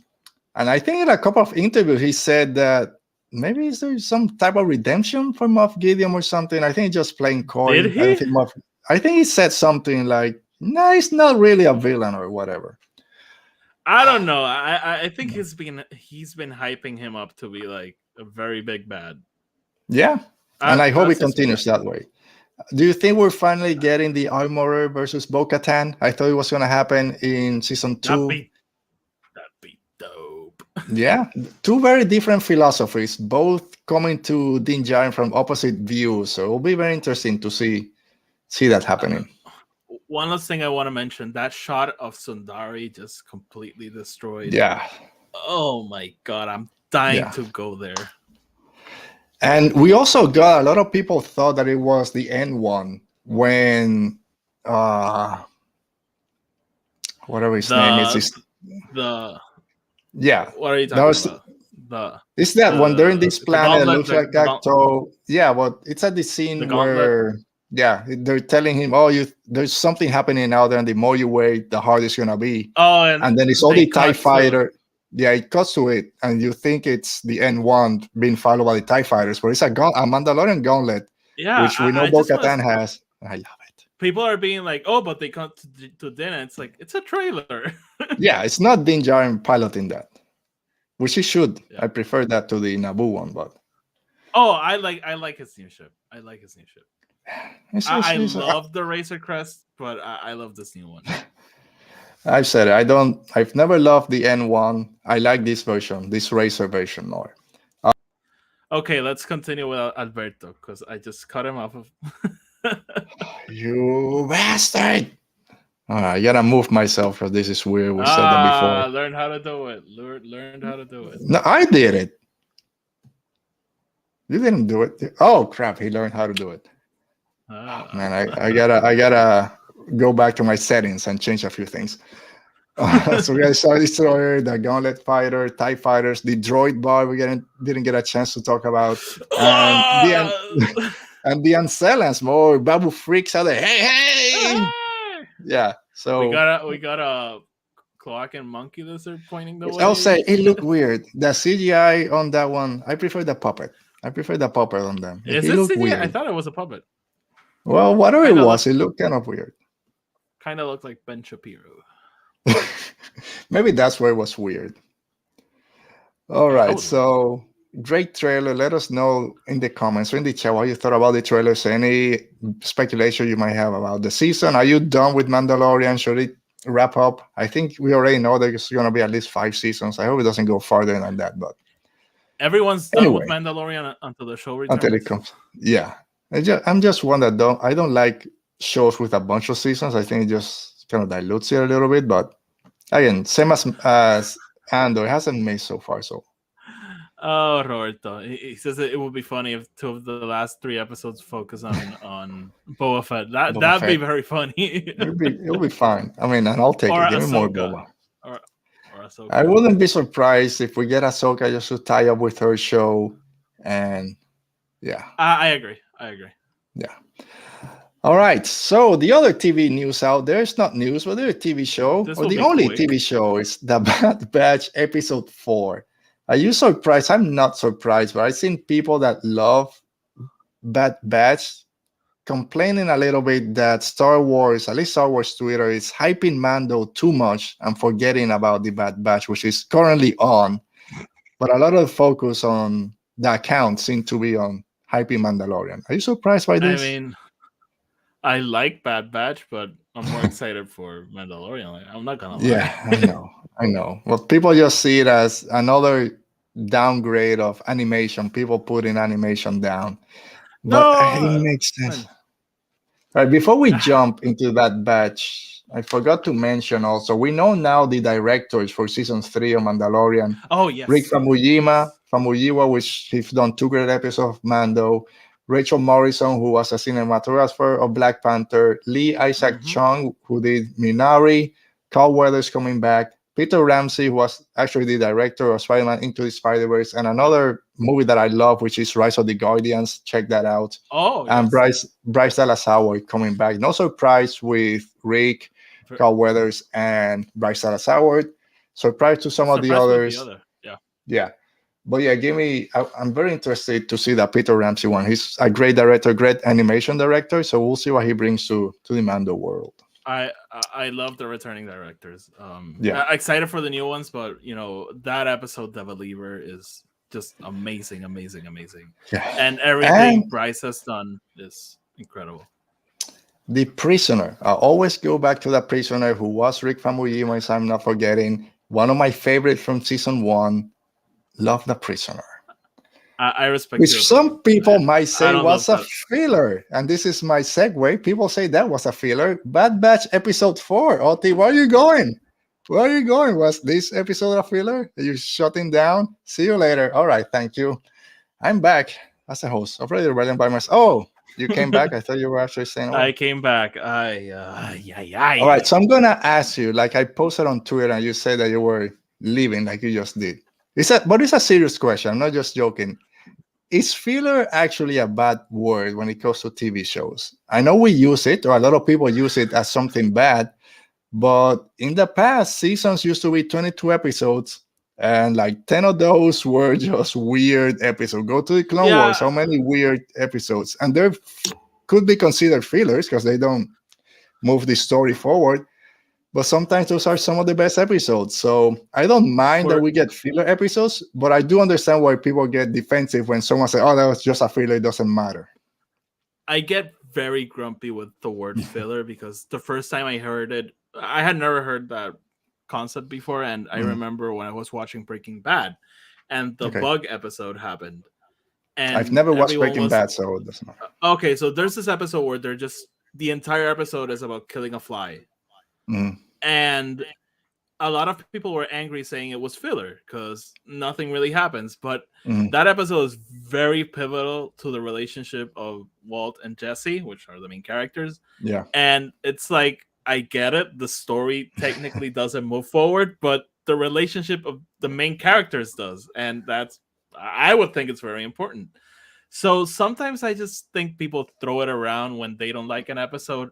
And I think in a couple of interviews, he said that maybe is there some type of redemption for Moff Gideon or something. I think he's just playing coy. Did he? I think he said something like, no, he's not really a villain or whatever. I don't know. I think he's been hyping him up to be like a very big bad. Yeah. And I hope it continues that way. Do you think we're finally getting the Armorer versus Bo-Katan? I thought it was going to happen in season 2. That'd be dope. Yeah, 2 very different philosophies, both coming to Din Djarin from opposite views. So it'll be very interesting to see that happening. One last thing I want to mention: that shot of Sundari just completely destroyed. Yeah. Oh my god, I'm dying to go there. And we also got a lot of people thought that it was the N1 when whatever his name is. Yeah. What are you talking about? It's that one during this planet. It looks like Acto. Yeah, well, it's at the scene where they're telling him, there's something happening out there, and the more you wait, the harder it's gonna be. Oh, and then it's all the TIE fighter. Yeah, it cuts to it, and you think it's the N1 being followed by the TIE fighters, but it's a Mandalorian gauntlet, which we know Bo-Katan has. I love it. People are being like, "Oh, but they come to dinner." It's like it's a trailer. Yeah, it's not Din Djarin piloting that, which he should. Yeah. I prefer that to the Naboo one, but I like his new ship. I like his new ship. I love the Razor Crest, but I love this new one. I've said it. I've never loved the N1. I like this version, this Razor version more. Okay, let's continue with Alberto because I just cut him off of. You bastard! I gotta move myself because this is weird. We said that before. Learn how to do it. Learned how to do it. No, I did it. You didn't do it. Oh crap! He learned how to do it. Man, I gotta go back to my settings and change a few things. So we got Star Destroyer, the Gauntlet Fighter, TIE Fighters, the Droid Bar we didn't get a chance to talk about, and the Ancellans, more Babu freaks out there. Hey! Yeah. So we got a clock and monkey lizard pointing the way. I'll say it looked weird. The CGI on that one, I prefer the puppet. I prefer the puppet on them. Is it CGI? Weird. I thought it was a puppet. Well, whatever it was, it looked kind of weird. Kind of looked like Ben Shapiro. Maybe that's where it was weird. All right, so great trailer. Let us know in the comments or in the chat what you thought about the trailers. Any speculation you might have about the season. Are you done with Mandalorian? Should it wrap up? I think we already know there's going to be at least 5 seasons. I hope it doesn't go farther than that. But everyone's done with Mandalorian until the show returns. Until it comes. Yeah. I'm just one that I don't like shows with a bunch of seasons. I think it just kind of dilutes it a little bit. But again, same as Andor, it hasn't made so far. So. Oh, Roberto. He says it would be funny if 2 of the last 3 episodes focus on Boba Fett. That'd be very funny. It'll be fine. I mean, and I'll take it. Give me more Boba. Or Ahsoka. I wouldn't be surprised if we get Ahsoka just to tie up with her show. And yeah. I agree. Yeah. All right. So the other TV news out there, it's not news, but there's a TV show. Or the only TV show is the Bad Batch EP 4. Are you surprised? I'm not surprised, but I've seen people that love Bad Batch complaining a little bit that Star Wars, at least Star Wars Twitter, is hyping Mando too much and forgetting about the Bad Batch, which is currently on. But a lot of focus on the account seems to be on hyping Mandalorian. Are you surprised by this? I mean, I like Bad Batch, but I'm more excited for Mandalorian. I'm not gonna lie. Yeah, I know. Well, people just see it as another downgrade of animation. People putting animation down. But it makes sense. All right, before we jump into Bad Batch, I forgot to mention also, we know now the directors for season 3 of Mandalorian. Oh, yes. Rick Famuyiwa, which he's done 2 great episodes of Mando. Rachel Morrison, who was a cinematographer of Black Panther. Lee Isaac Chung, who did Minari. Carl Weathers coming back. Peter Ramsey, who was actually the director of Spider-Man Into the Spider-Verse. And another movie that I love, which is Rise of the Guardians. Check that out. Oh, and Bryce Dallas Howard coming back. No surprise with Rick. Carl Weathers and Bryce Dallas Howard. So prior to some of the others, yeah. But yeah, I'm very interested to see that Peter Ramsey one. He's a great director, great animation director. So we'll see what he brings to the Mando world. I love the returning directors. Excited for the new ones, but that episode, The Believer, is just amazing. Yeah. And everything Bryce has done is incredible. The Prisoner. I always go back to that Prisoner who was Rick Famuyiwa, if I'm not forgetting. One of my favorites from season 1. Love The Prisoner. I respect which some people might say was a filler. And this is my segue. People say that was a filler. Bad Batch episode 4. Oti, where are you going? Where are you going? Was this episode a filler? Are you shutting down? See you later. All right, thank you. I'm back as a host. I've already read by myself. Oh, you came back? I thought you were actually saying. I came back. All right, so I'm gonna ask you. Like I posted on Twitter, and you said that you were leaving, like you just did. But it's a serious question. I'm not just joking. Is filler actually a bad word when it comes to TV shows? I know we use it, or a lot of people use it as something bad, but in the past, seasons used to be 22 episodes, and like 10 of those were just weird episodes. Go to the Clone Wars, how many weird episodes? And they could be considered fillers because they don't move the story forward. But sometimes those are some of the best episodes. So I don't mind that we get filler episodes, but I do understand why people get defensive when someone says, oh, that was just a filler, it doesn't matter. I get very grumpy with the word filler because the first time I heard it, I had never heard that concept before. And I remember when I was watching Breaking Bad and the bug episode happened. And I've never watched Breaking Bad, so it doesn't matter. Okay, so there's this episode where the entire episode is about killing a fly. And a lot of people were angry saying it was filler because nothing really happens. But that episode is very pivotal to the relationship of Walt and Jesse, which are the main characters. Yeah. And it's like, I get it. The story technically doesn't move forward, but the relationship of the main characters does. And I would think it's very important. So sometimes I just think people throw it around when they don't like an episode.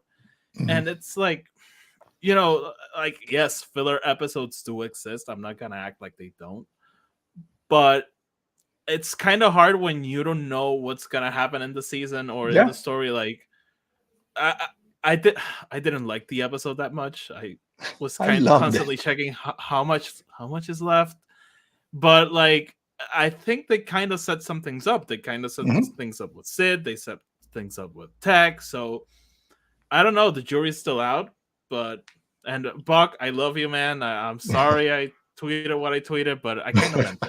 And it's like, yes, filler episodes do exist. I'm not going to act like they don't. But it's kind of hard when you don't know what's going to happen in the season or in the story. Like, I didn't like the episode that much. I was kind of constantly checking how much is left. But, like, I think they kind of set some things up. They kind of set things up with Sid. They set things up with Tech. So, I don't know. The jury's still out. And Buck, I love you, man. I'm sorry I tweeted what I tweeted, but I kind of meant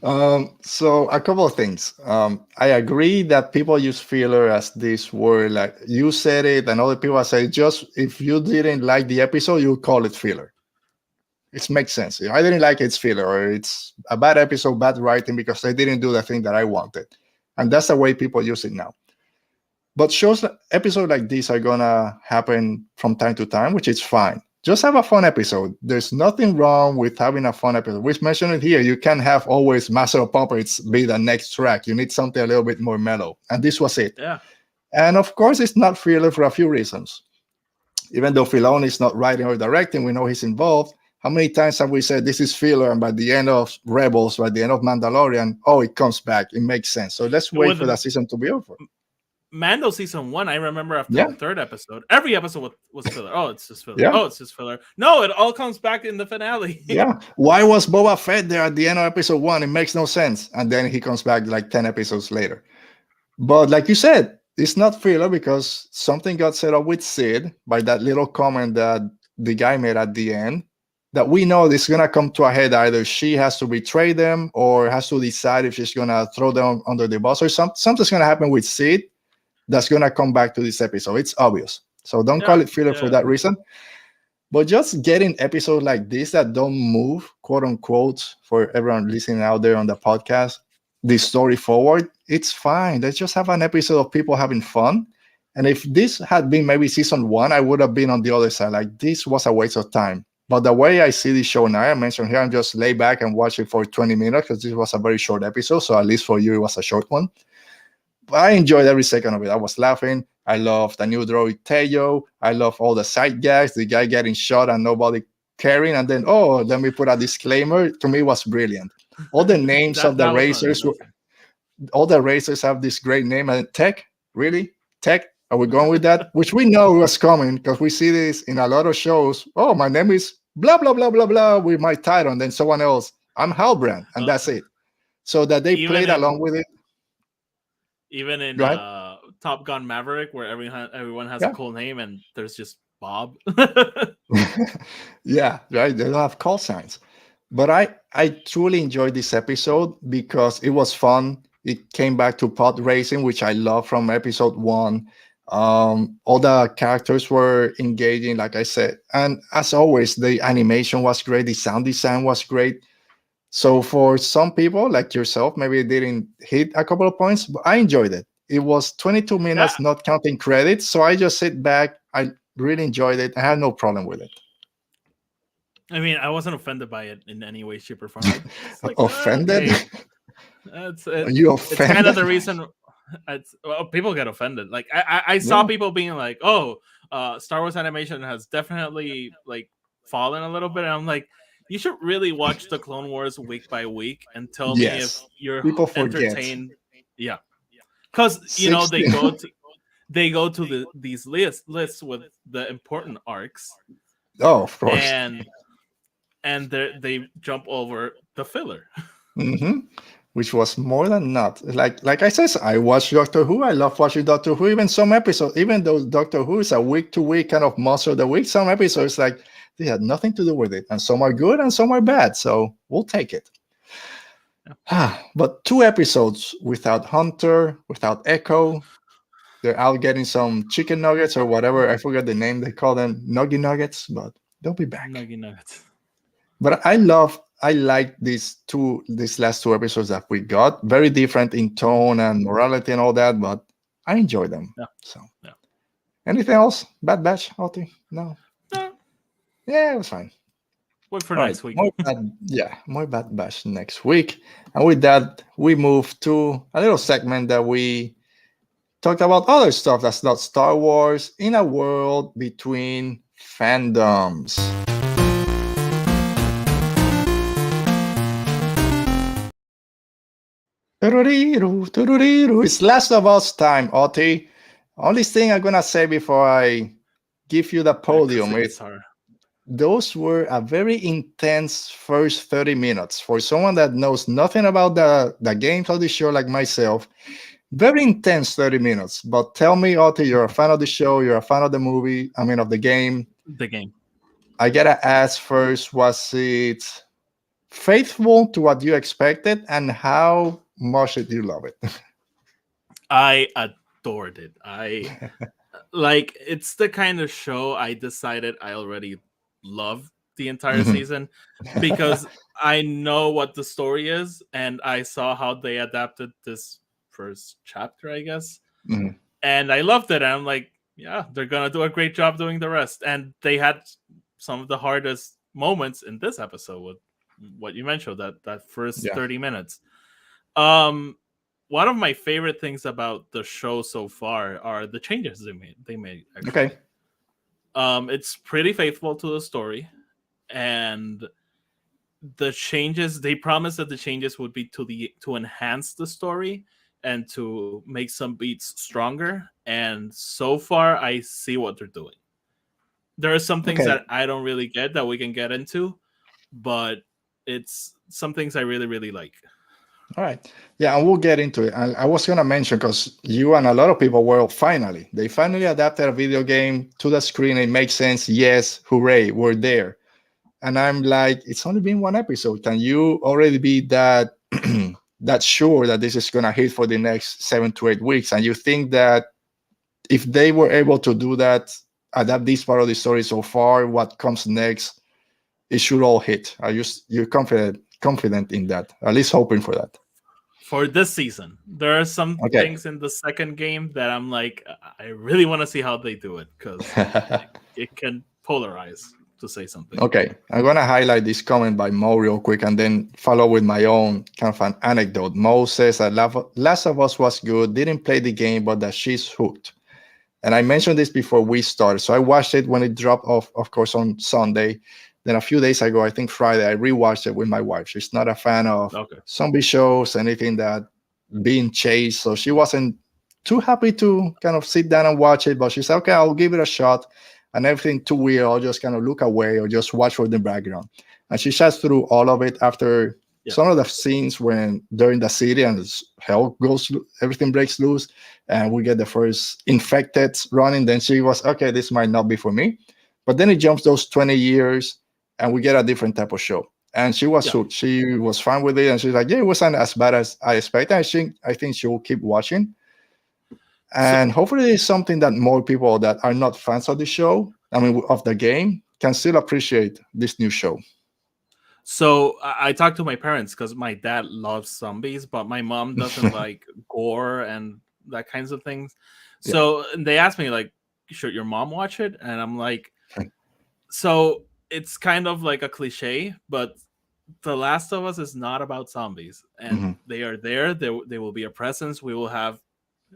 it. So a couple of things. I agree that people use filler as this word, like you said it, and other people say just if you didn't like the episode, you call it filler. It makes sense. If I didn't like it, it's filler, or it's a bad episode, bad writing because they didn't do the thing that I wanted, and that's the way people use it now. But episodes like this are gonna happen from time to time, which is fine. Just have a fun episode. There's nothing wrong with having a fun episode. We mentioned it here. You can't have always Master of Puppets be the next track. You need something a little bit more mellow. And this was it. Yeah. And of course, it's not filler for a few reasons. Even though Filoni is not writing or directing, we know he's involved. How many times have we said this is filler, and by the end of Rebels, by the end of Mandalorian, it comes back. It makes sense. So let's wait for that season to be over. Mando season 1, I remember after the third episode, every episode was filler. Oh, it's just filler. Oh, it's just filler. No, it all comes back in the finale. Why was Boba Fett there at the end of episode 1? It makes no sense. And then he comes back like 10 episodes later. But like you said, it's not filler because something got set up with Sid by that little comment that the guy made at the end that we know this is going to come to a head. Either she has to betray them or has to decide if she's going to throw them under the bus or something's going to happen with Sid that's going to come back to this episode. It's obvious. So don't call it filler for that reason. But just getting episodes like this that don't move, quote unquote, for everyone listening out there on the podcast, the story forward, it's fine. Let's just have an episode of people having fun. And if this had been maybe season 1, I would have been on the other side. Like, this was a waste of time. But the way I see the show now, I mentioned here, I'm just lay back and watch it for 20 minutes because this was a very short episode. So at least for you, it was a short one. I enjoyed every second of it. I was laughing. I love the new droid Teo. I love all the side gags, the guy getting shot and nobody caring, and then let me put a disclaimer. To me, it was brilliant. All the names of the racers, all the racers have this great name. And Tech, really? Tech? Are we going with that? Which we know was coming because we see this in a lot of shows. Oh, my name is blah blah blah blah blah with my title, and then someone else. I'm Halbrand, and that's it. So that they played along with it. Even in Top Gun Maverick, where everyone has a cool name, and there's just Bob. Yeah, right. They don't have call signs. But I truly enjoyed this episode because it was fun. It came back to pod racing, which I love from episode 1. All the characters were engaging, like I said. And as always, the animation was great. The sound design was great. So for some people like yourself, maybe it didn't hit a couple of points, but I enjoyed it. It was 22 minutes, not counting credits. So I just sit back. I really enjoyed it. I had no problem with it. I mean, I wasn't offended by it in any way, shape, or form. Like, offended? Okay. You offended? It's kind of the reason. People get offended. Like I saw people being like, "Oh, Star Wars animation has definitely like fallen a little bit." And I'm like, you should really watch the Clone Wars week by week and tell me if you're entertained. Yeah, because you know they go to these lists with the important arcs. Oh, of course. And they jump over the filler. Mm-hmm. Which was more than not. Like I said, I watch Doctor Who. I love watching Doctor Who. Even some episodes, even though Doctor Who is a week-to-week kind of monster of the week, some episodes like they had nothing to do with it, and some are good and some are bad. So we'll take it. Yeah. But 2 episodes without Hunter, without Echo. They're out getting some chicken nuggets or whatever. I forgot the name they call them, nuggy nuggets, but they'll be back. Nuggy nuggets. But I like these last 2 episodes that we got. Very different in tone and morality and all that, but I enjoy them. Yeah. So, yeah. Anything else? Bad Batch, Oti? No. Yeah, it was fine. Wait for next week. More Bad Batch next week. And with that, we move to a little segment that we talked about other stuff that's not Star Wars in a world between fandoms. It's Last of Us time, Oti. Only thing I'm gonna say before I give you the podium is those were a very intense first 30 minutes. For someone that knows nothing about the games of the show like myself, very intense 30 minutes. But tell me, Oti, you're a fan of the show, you're a fan of the movie, of the game. The game. I gotta ask first, was it faithful to what you expected, and how much did you love it? I adored it. It's the kind of show I decided I already love the entire season because I know what the story is and I saw how they adapted this first chapter, I guess. And I loved it. And I'm like, yeah, they're gonna do a great job doing the rest. And they had some of the hardest moments in this episode with what you mentioned, that first 30 minutes. One of my favorite things about the show so far are the changes they made actually. Okay. It's pretty faithful to the story, and the changes, they promised that the changes would be to enhance the story and to make some beats stronger, and so far I see what they're doing. There are some things that I don't really get that we can get into, but it's some things I really, really like. All right. Yeah, and we'll get into it. I was going to mention, because you and a lot of people were they finally adapted a video game to the screen. It makes sense. Yes, hooray, we're there. And I'm like, it's only been 1 episode. Can you already be that sure that this is going to hit for the next 7 to 8 weeks? And you think that if they were able to do that, adapt this part of the story so far, what comes next, it should all hit. You're confident in that, at least hoping for that? For this season, there are some things in the second game that I'm like, I really want to see how they do it, because it can polarize to say something. Okay, I'm gonna highlight this comment by Mo real quick, and then follow with my own kind of an anecdote. Mo says that Last of Us was good, didn't play the game, but that she's hooked. And I mentioned this before we started. So I watched it when it dropped off, of course, on Sunday. Then a few days ago, I think Friday, I rewatched it with my wife. She's not a fan of zombie shows, anything that being chased. So she wasn't too happy to kind of sit down and watch it. But she said, okay, I'll give it a shot. And everything too weird, I'll just kind of look away or just watch for the background. And she chats through all of it after some of the scenes when they're in the city and hell goes, everything breaks loose, and we get the first infected running. Then she was, okay, this might not be for me. But then it jumps those 20 years and we get a different type of show. And she was hooked. She was fine with it. And she's like, yeah, it wasn't as bad as I expected. I think she will keep watching. And hopefully it's something that more people that are not fans of the show, of the game, can still appreciate this new show. So I talked to my parents because my dad loves zombies, but my mom doesn't like gore and that kinds of things. So they asked me, like, should your mom watch it? And I'm like, so it's kind of like a cliche, but The Last of Us is not about zombies. And they are there. They will be a presence. We will have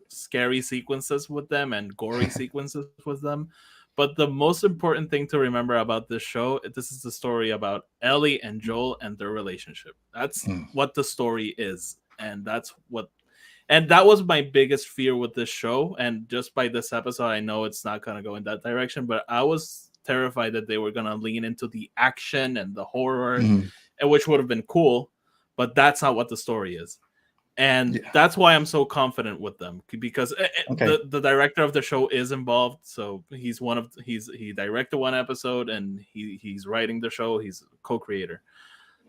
scary sequences with them and gory sequences with them. But the most important thing to remember about this show, this is the story about Ellie and Joel and their relationship. That's what the story is. And that was my biggest fear with this show. And just by this episode, I know it's not going to go in that direction, but I was terrified that they were going to lean into the action and the horror, and which would have been cool, but that's not what the story is. And that's why I'm so confident with them, because the director of the show is involved. So he directed one episode and he's writing the show. He's a co-creator.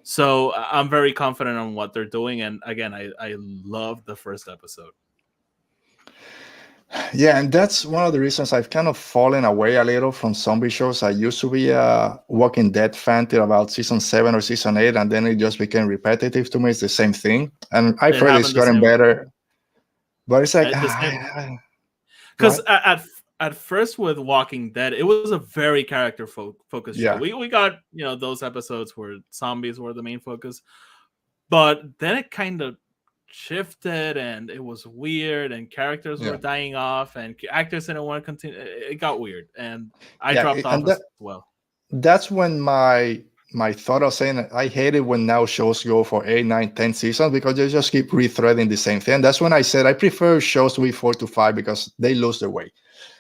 So I'm very confident on what they're doing. And again, I love the first episode. Yeah, and that's one of the reasons I've kind of fallen away a little from zombie shows. I used to be a Walking Dead fan till about season 7 or season 8, and then it just became repetitive to me. It's the same thing. And I've heard it's gotten better. But it's like... Because at first with Walking Dead, it was a very character-focused show. We got, those episodes where zombies were the main focus. But then it kind of shifted and it was weird and characters were dying off and actors didn't want to continue. It got weird and I dropped off as well. That's when my thought of saying I hate it when now shows go for 8, 9, 10 seasons because they just keep rethreading the same thing. That's when I said I prefer shows to be 4 to 5 because they lose their way.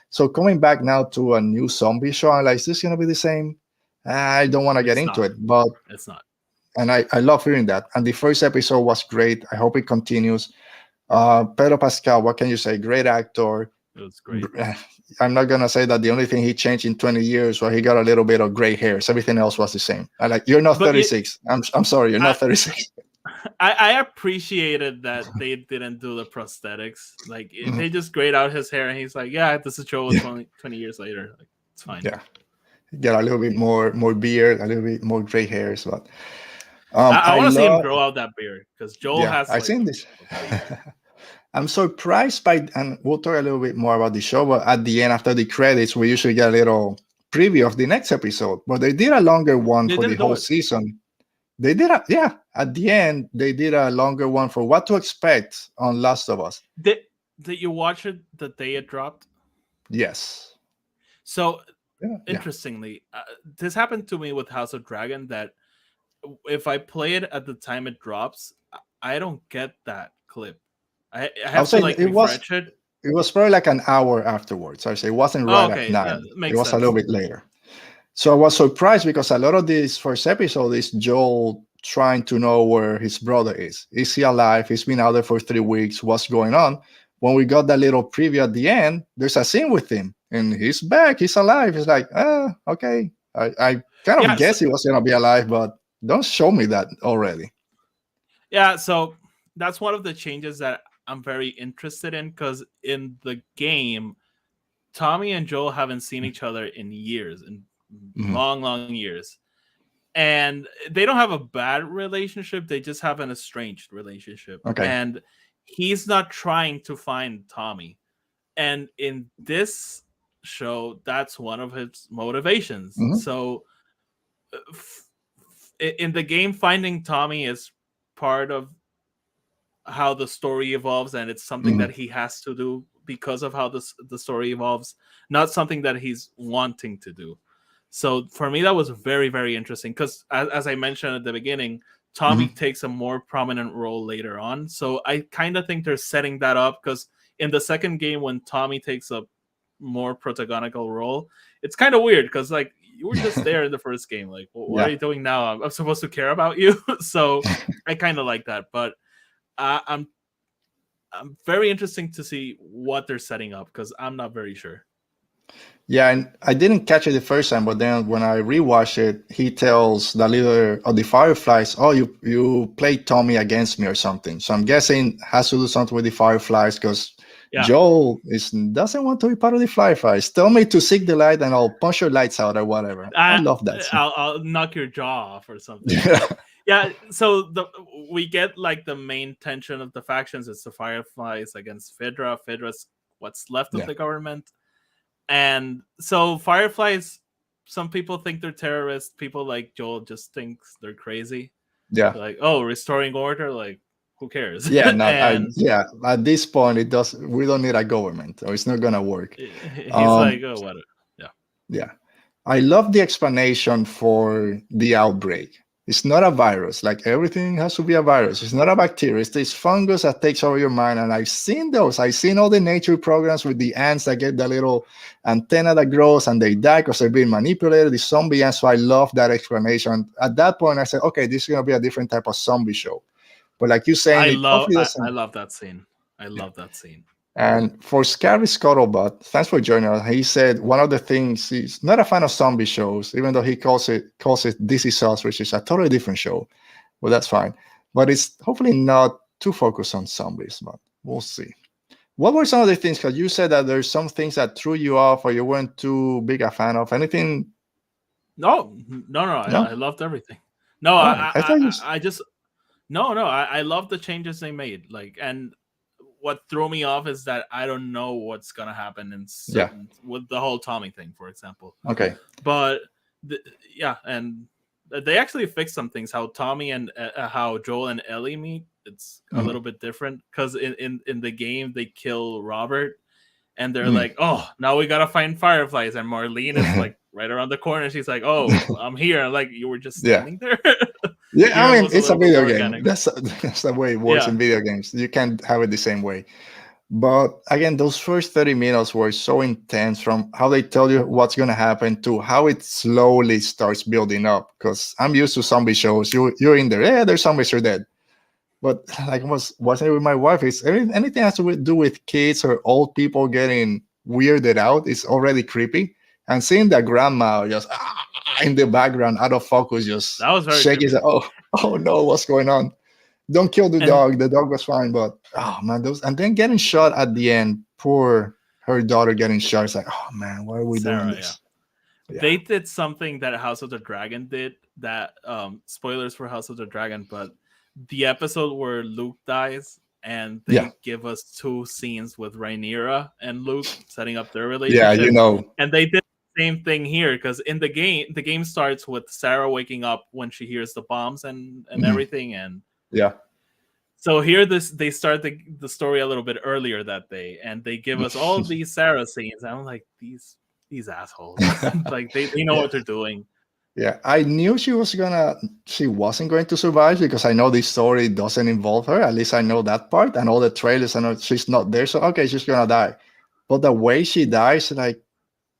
So coming back now to a new zombie show, I'm like, is this going to be the same? I don't want to get into it, but it's not. And I love hearing that. And the first episode was great. I hope it continues. Pedro Pascal, what can you say? Great actor. It was great. I'm not going to say that the only thing he changed in 20 years was he got a little bit of gray hairs. Everything else was the same. I like, you're not 36. I'm sorry, you're not 36. I appreciated that they didn't do the prosthetics. Like, they just grayed out his hair. And he's like, yeah, this is Joe 20 years later. Like, it's fine. Yeah. Get a little bit more beard, a little bit more gray hairs, but... I want to see him grow out that beard because Joel has. I've seen this. I'm surprised by, and we'll talk a little bit more about the show, but at the end, after the credits, we usually get a little preview of the next episode. But they did a longer one for the whole season. They did at the end, they did a longer one for what to expect on Last of Us. Did you watch it the day it dropped? Yes. So, interestingly, this happened to me with House of Dragon that if I play it at the time it drops, I don't get that clip. I have to refresh it. It was probably like an hour afterwards. I say it wasn't right at 9. It was a little bit later. So I was surprised because a lot of this first episode is Joel trying to know where his brother is. Is he alive? He's been out there for 3 weeks. What's going on? When we got that little preview at the end, there's a scene with him and he's back. He's alive. He's like, okay. I kind of guess he was going to be alive, but don't show me that already. Yeah, so that's one of the changes that I'm very interested in because in the game, Tommy and Joel haven't seen each other in years, in long years. And they don't have a bad relationship. They just have an estranged relationship. Okay. And he's not trying to find Tommy. And in this show, that's one of his motivations. So in the game, finding Tommy is part of how the story evolves, and it's something that he has to do because of how the story evolves, not something that he's wanting to do. So for me, that was very, very interesting because, as I mentioned at the beginning, Tommy takes a more prominent role later on. So I kind of think they're setting that up because in the second game, when Tommy takes a more protagonical role, it's kind of weird because like you were just there in the first game. Like, what are you doing now? I'm supposed to care about you. So I kind of like that, but I'm very interesting to see what they're setting up because I'm not very sure. Yeah, and I didn't catch it the first time, but then when I rewatch it, he tells the leader of the Fireflies, "Oh, you played Tommy against me or something." So I'm guessing it has to do something with the Fireflies because Joel doesn't want to be part of the Fireflies. Tell me to seek the light, and I'll punch your lights out or whatever. I love that. I'll knock your jaw off or something. Yeah. So we get like the main tension of the factions. It's the Fireflies against Fedra. Fedra's what's left of the government. And so Fireflies, some people think they're terrorists. People like Joel just thinks they're crazy. Yeah. Like, oh, restoring order, like who cares? Yeah, at this point we don't need a government, or it's not gonna work. He's like, oh, what? Yeah. I love the explanation for the outbreak. It's not a virus. Like everything has to be a virus. It's not a bacteria. It's this fungus that takes over your mind. And I've seen those. I've seen all the nature programs with the ants that get the little antenna that grows and they die because they're being manipulated. The zombie ants. So I love that explanation. At that point, I said, okay, this is going to be a different type of zombie show. But like you saying, I love that scene. I love that scene. And for Scary Scuttlebutt, thanks for joining us. He said one of the things, he's not a fan of zombie shows, even though he calls it This Is Us, which is a totally different show. Well, that's fine. But it's hopefully not too focused on zombies, but we'll see. What were some of the things? Because you said that there's some things that threw you off or you weren't too big a fan of. Anything? No. I loved everything. No, I love the changes they made. Like, and what threw me off is that I don't know what's gonna happen with the whole Tommy thing, for example. Okay, but and they actually fixed some things. How Tommy and how Joel and Ellie meet, it's a little bit different because in the game they kill Robert, and they're like, oh, now we gotta find Fireflies, and Marlene is like right around the corner. She's like, oh, I'm here. And like, you were just standing there. Yeah, I mean, it's a video game. That's the way it works in video games. You can't have it the same way. But again, those first 30 minutes were so intense, from how they tell you what's going to happen to how it slowly starts building up. Because I'm used to zombie shows. You're in there, yeah, there's zombies, you're dead. But like I was watching it with my wife, it's anything has to do with kids or old people getting weirded out. It's already creepy. And seeing the grandma just in the background, out of focus, just that was very shaking. Oh no, what's going on? Don't kill the dog. The dog was fine, but oh man, and then getting shot at the end. Poor her daughter getting shot. It's like, oh man, why are we doing this? Yeah. They did something that House of the Dragon did. That spoilers for House of the Dragon, but the episode where Luke dies. And they give us 2 scenes with Rhaenyra and Luke setting up their relationship. Yeah, and they did the same thing here because in the game starts with Sarah waking up when she hears the bombs and everything. And so here they start the story a little bit earlier that day, and they give us all these Sarah scenes. I'm like, these assholes, like they know what they're doing. Yeah, I knew she wasn't going to survive because I know this story doesn't involve her. At least I know that part, and all the trailers, I know she's not there. So okay, she's gonna die. But the way she dies, like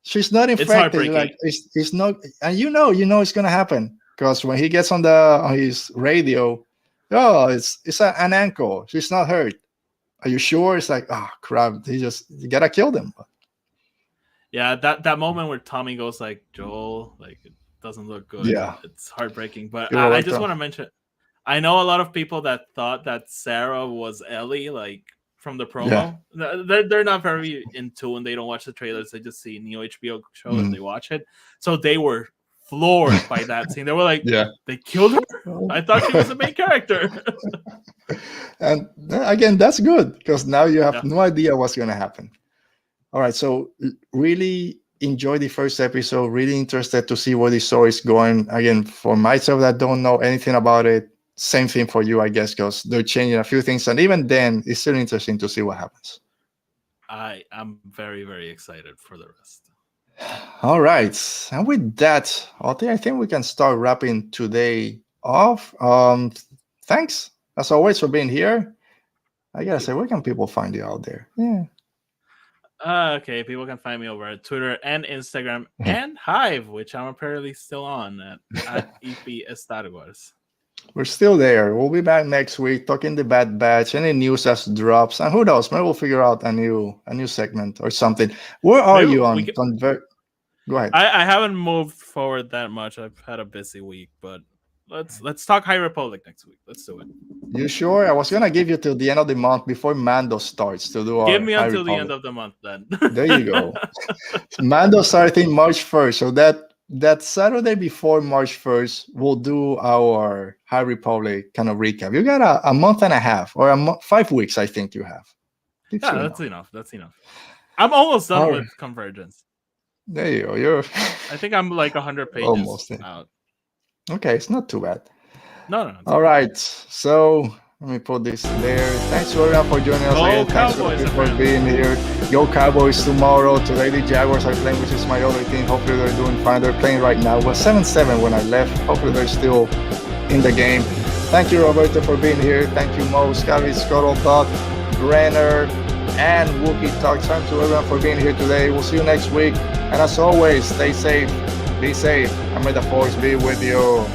she's not infected. Like it's not, and you know it's gonna happen because when he gets on his radio, it's an ankle. She's not hurt. Are you sure? It's like, oh crap! You gotta kill them. Yeah, that moment where Tommy goes like, Joel, like. Doesn't look good. Yeah, it's heartbreaking. But I just want to mention, I know a lot of people that thought that Sarah was Ellie, like from the promo. They're not very in tune. They don't watch the trailers. They just see Neo HBO show and they watch it. So they were floored by that scene. They were like, they killed her? I thought she was the main character. And again, that's good because now you have no idea what's going to happen. All right, so really enjoyed the first episode. Really interested to see where the story is going. Again, for myself that don't know anything about it, same thing for you, I guess, because they're changing a few things. And even then, it's still interesting to see what happens. I am very, very excited for the rest. All right. And with that, I think we can start wrapping today off. Thanks, as always, for being here. I gotta say, where can people find you out there? Yeah. Okay, people can find me over at Twitter and Instagram and Hive, which I'm apparently still on at EP Star Wars. We're still there. We'll be back next week talking the Bad Batch, any news as drops, and who knows? Maybe we'll figure out a new segment or something. Where are you on? Go ahead. I haven't moved forward that much. I've had a busy week, but let's talk High Republic next week. Let's do it. You sure? I was gonna give you till the end of the month before Mando starts to do our. Give me until the end of the month then. There you go. Mando starting March 1st, so that Saturday before March 1st, we'll do our High Republic kind of recap. You got a month and a half, or 5 weeks, I think you have. Yeah, that's enough. That's enough. I'm almost done with Convergence. There you go. I think I'm like 100 pages almost out. Okay, it's not too bad. No. All right, so let me put this there. Thanks to everyone for joining us. Go Thanks Cowboys, for being here. Go Cowboys tomorrow. Today the Jaguars are playing, which is my other team. Hopefully they're doing fine. They're playing right now. It was 7-7 when I left. Hopefully they're still in the game. Thank you, Roberto, for being here. Thank you, Mo, Scotty, Scuttlebutt, Brenner, and Wookie Talk. Thank you, everyone, for being here today. We'll see you next week. And as always, stay safe, be safe, and may the force be with you.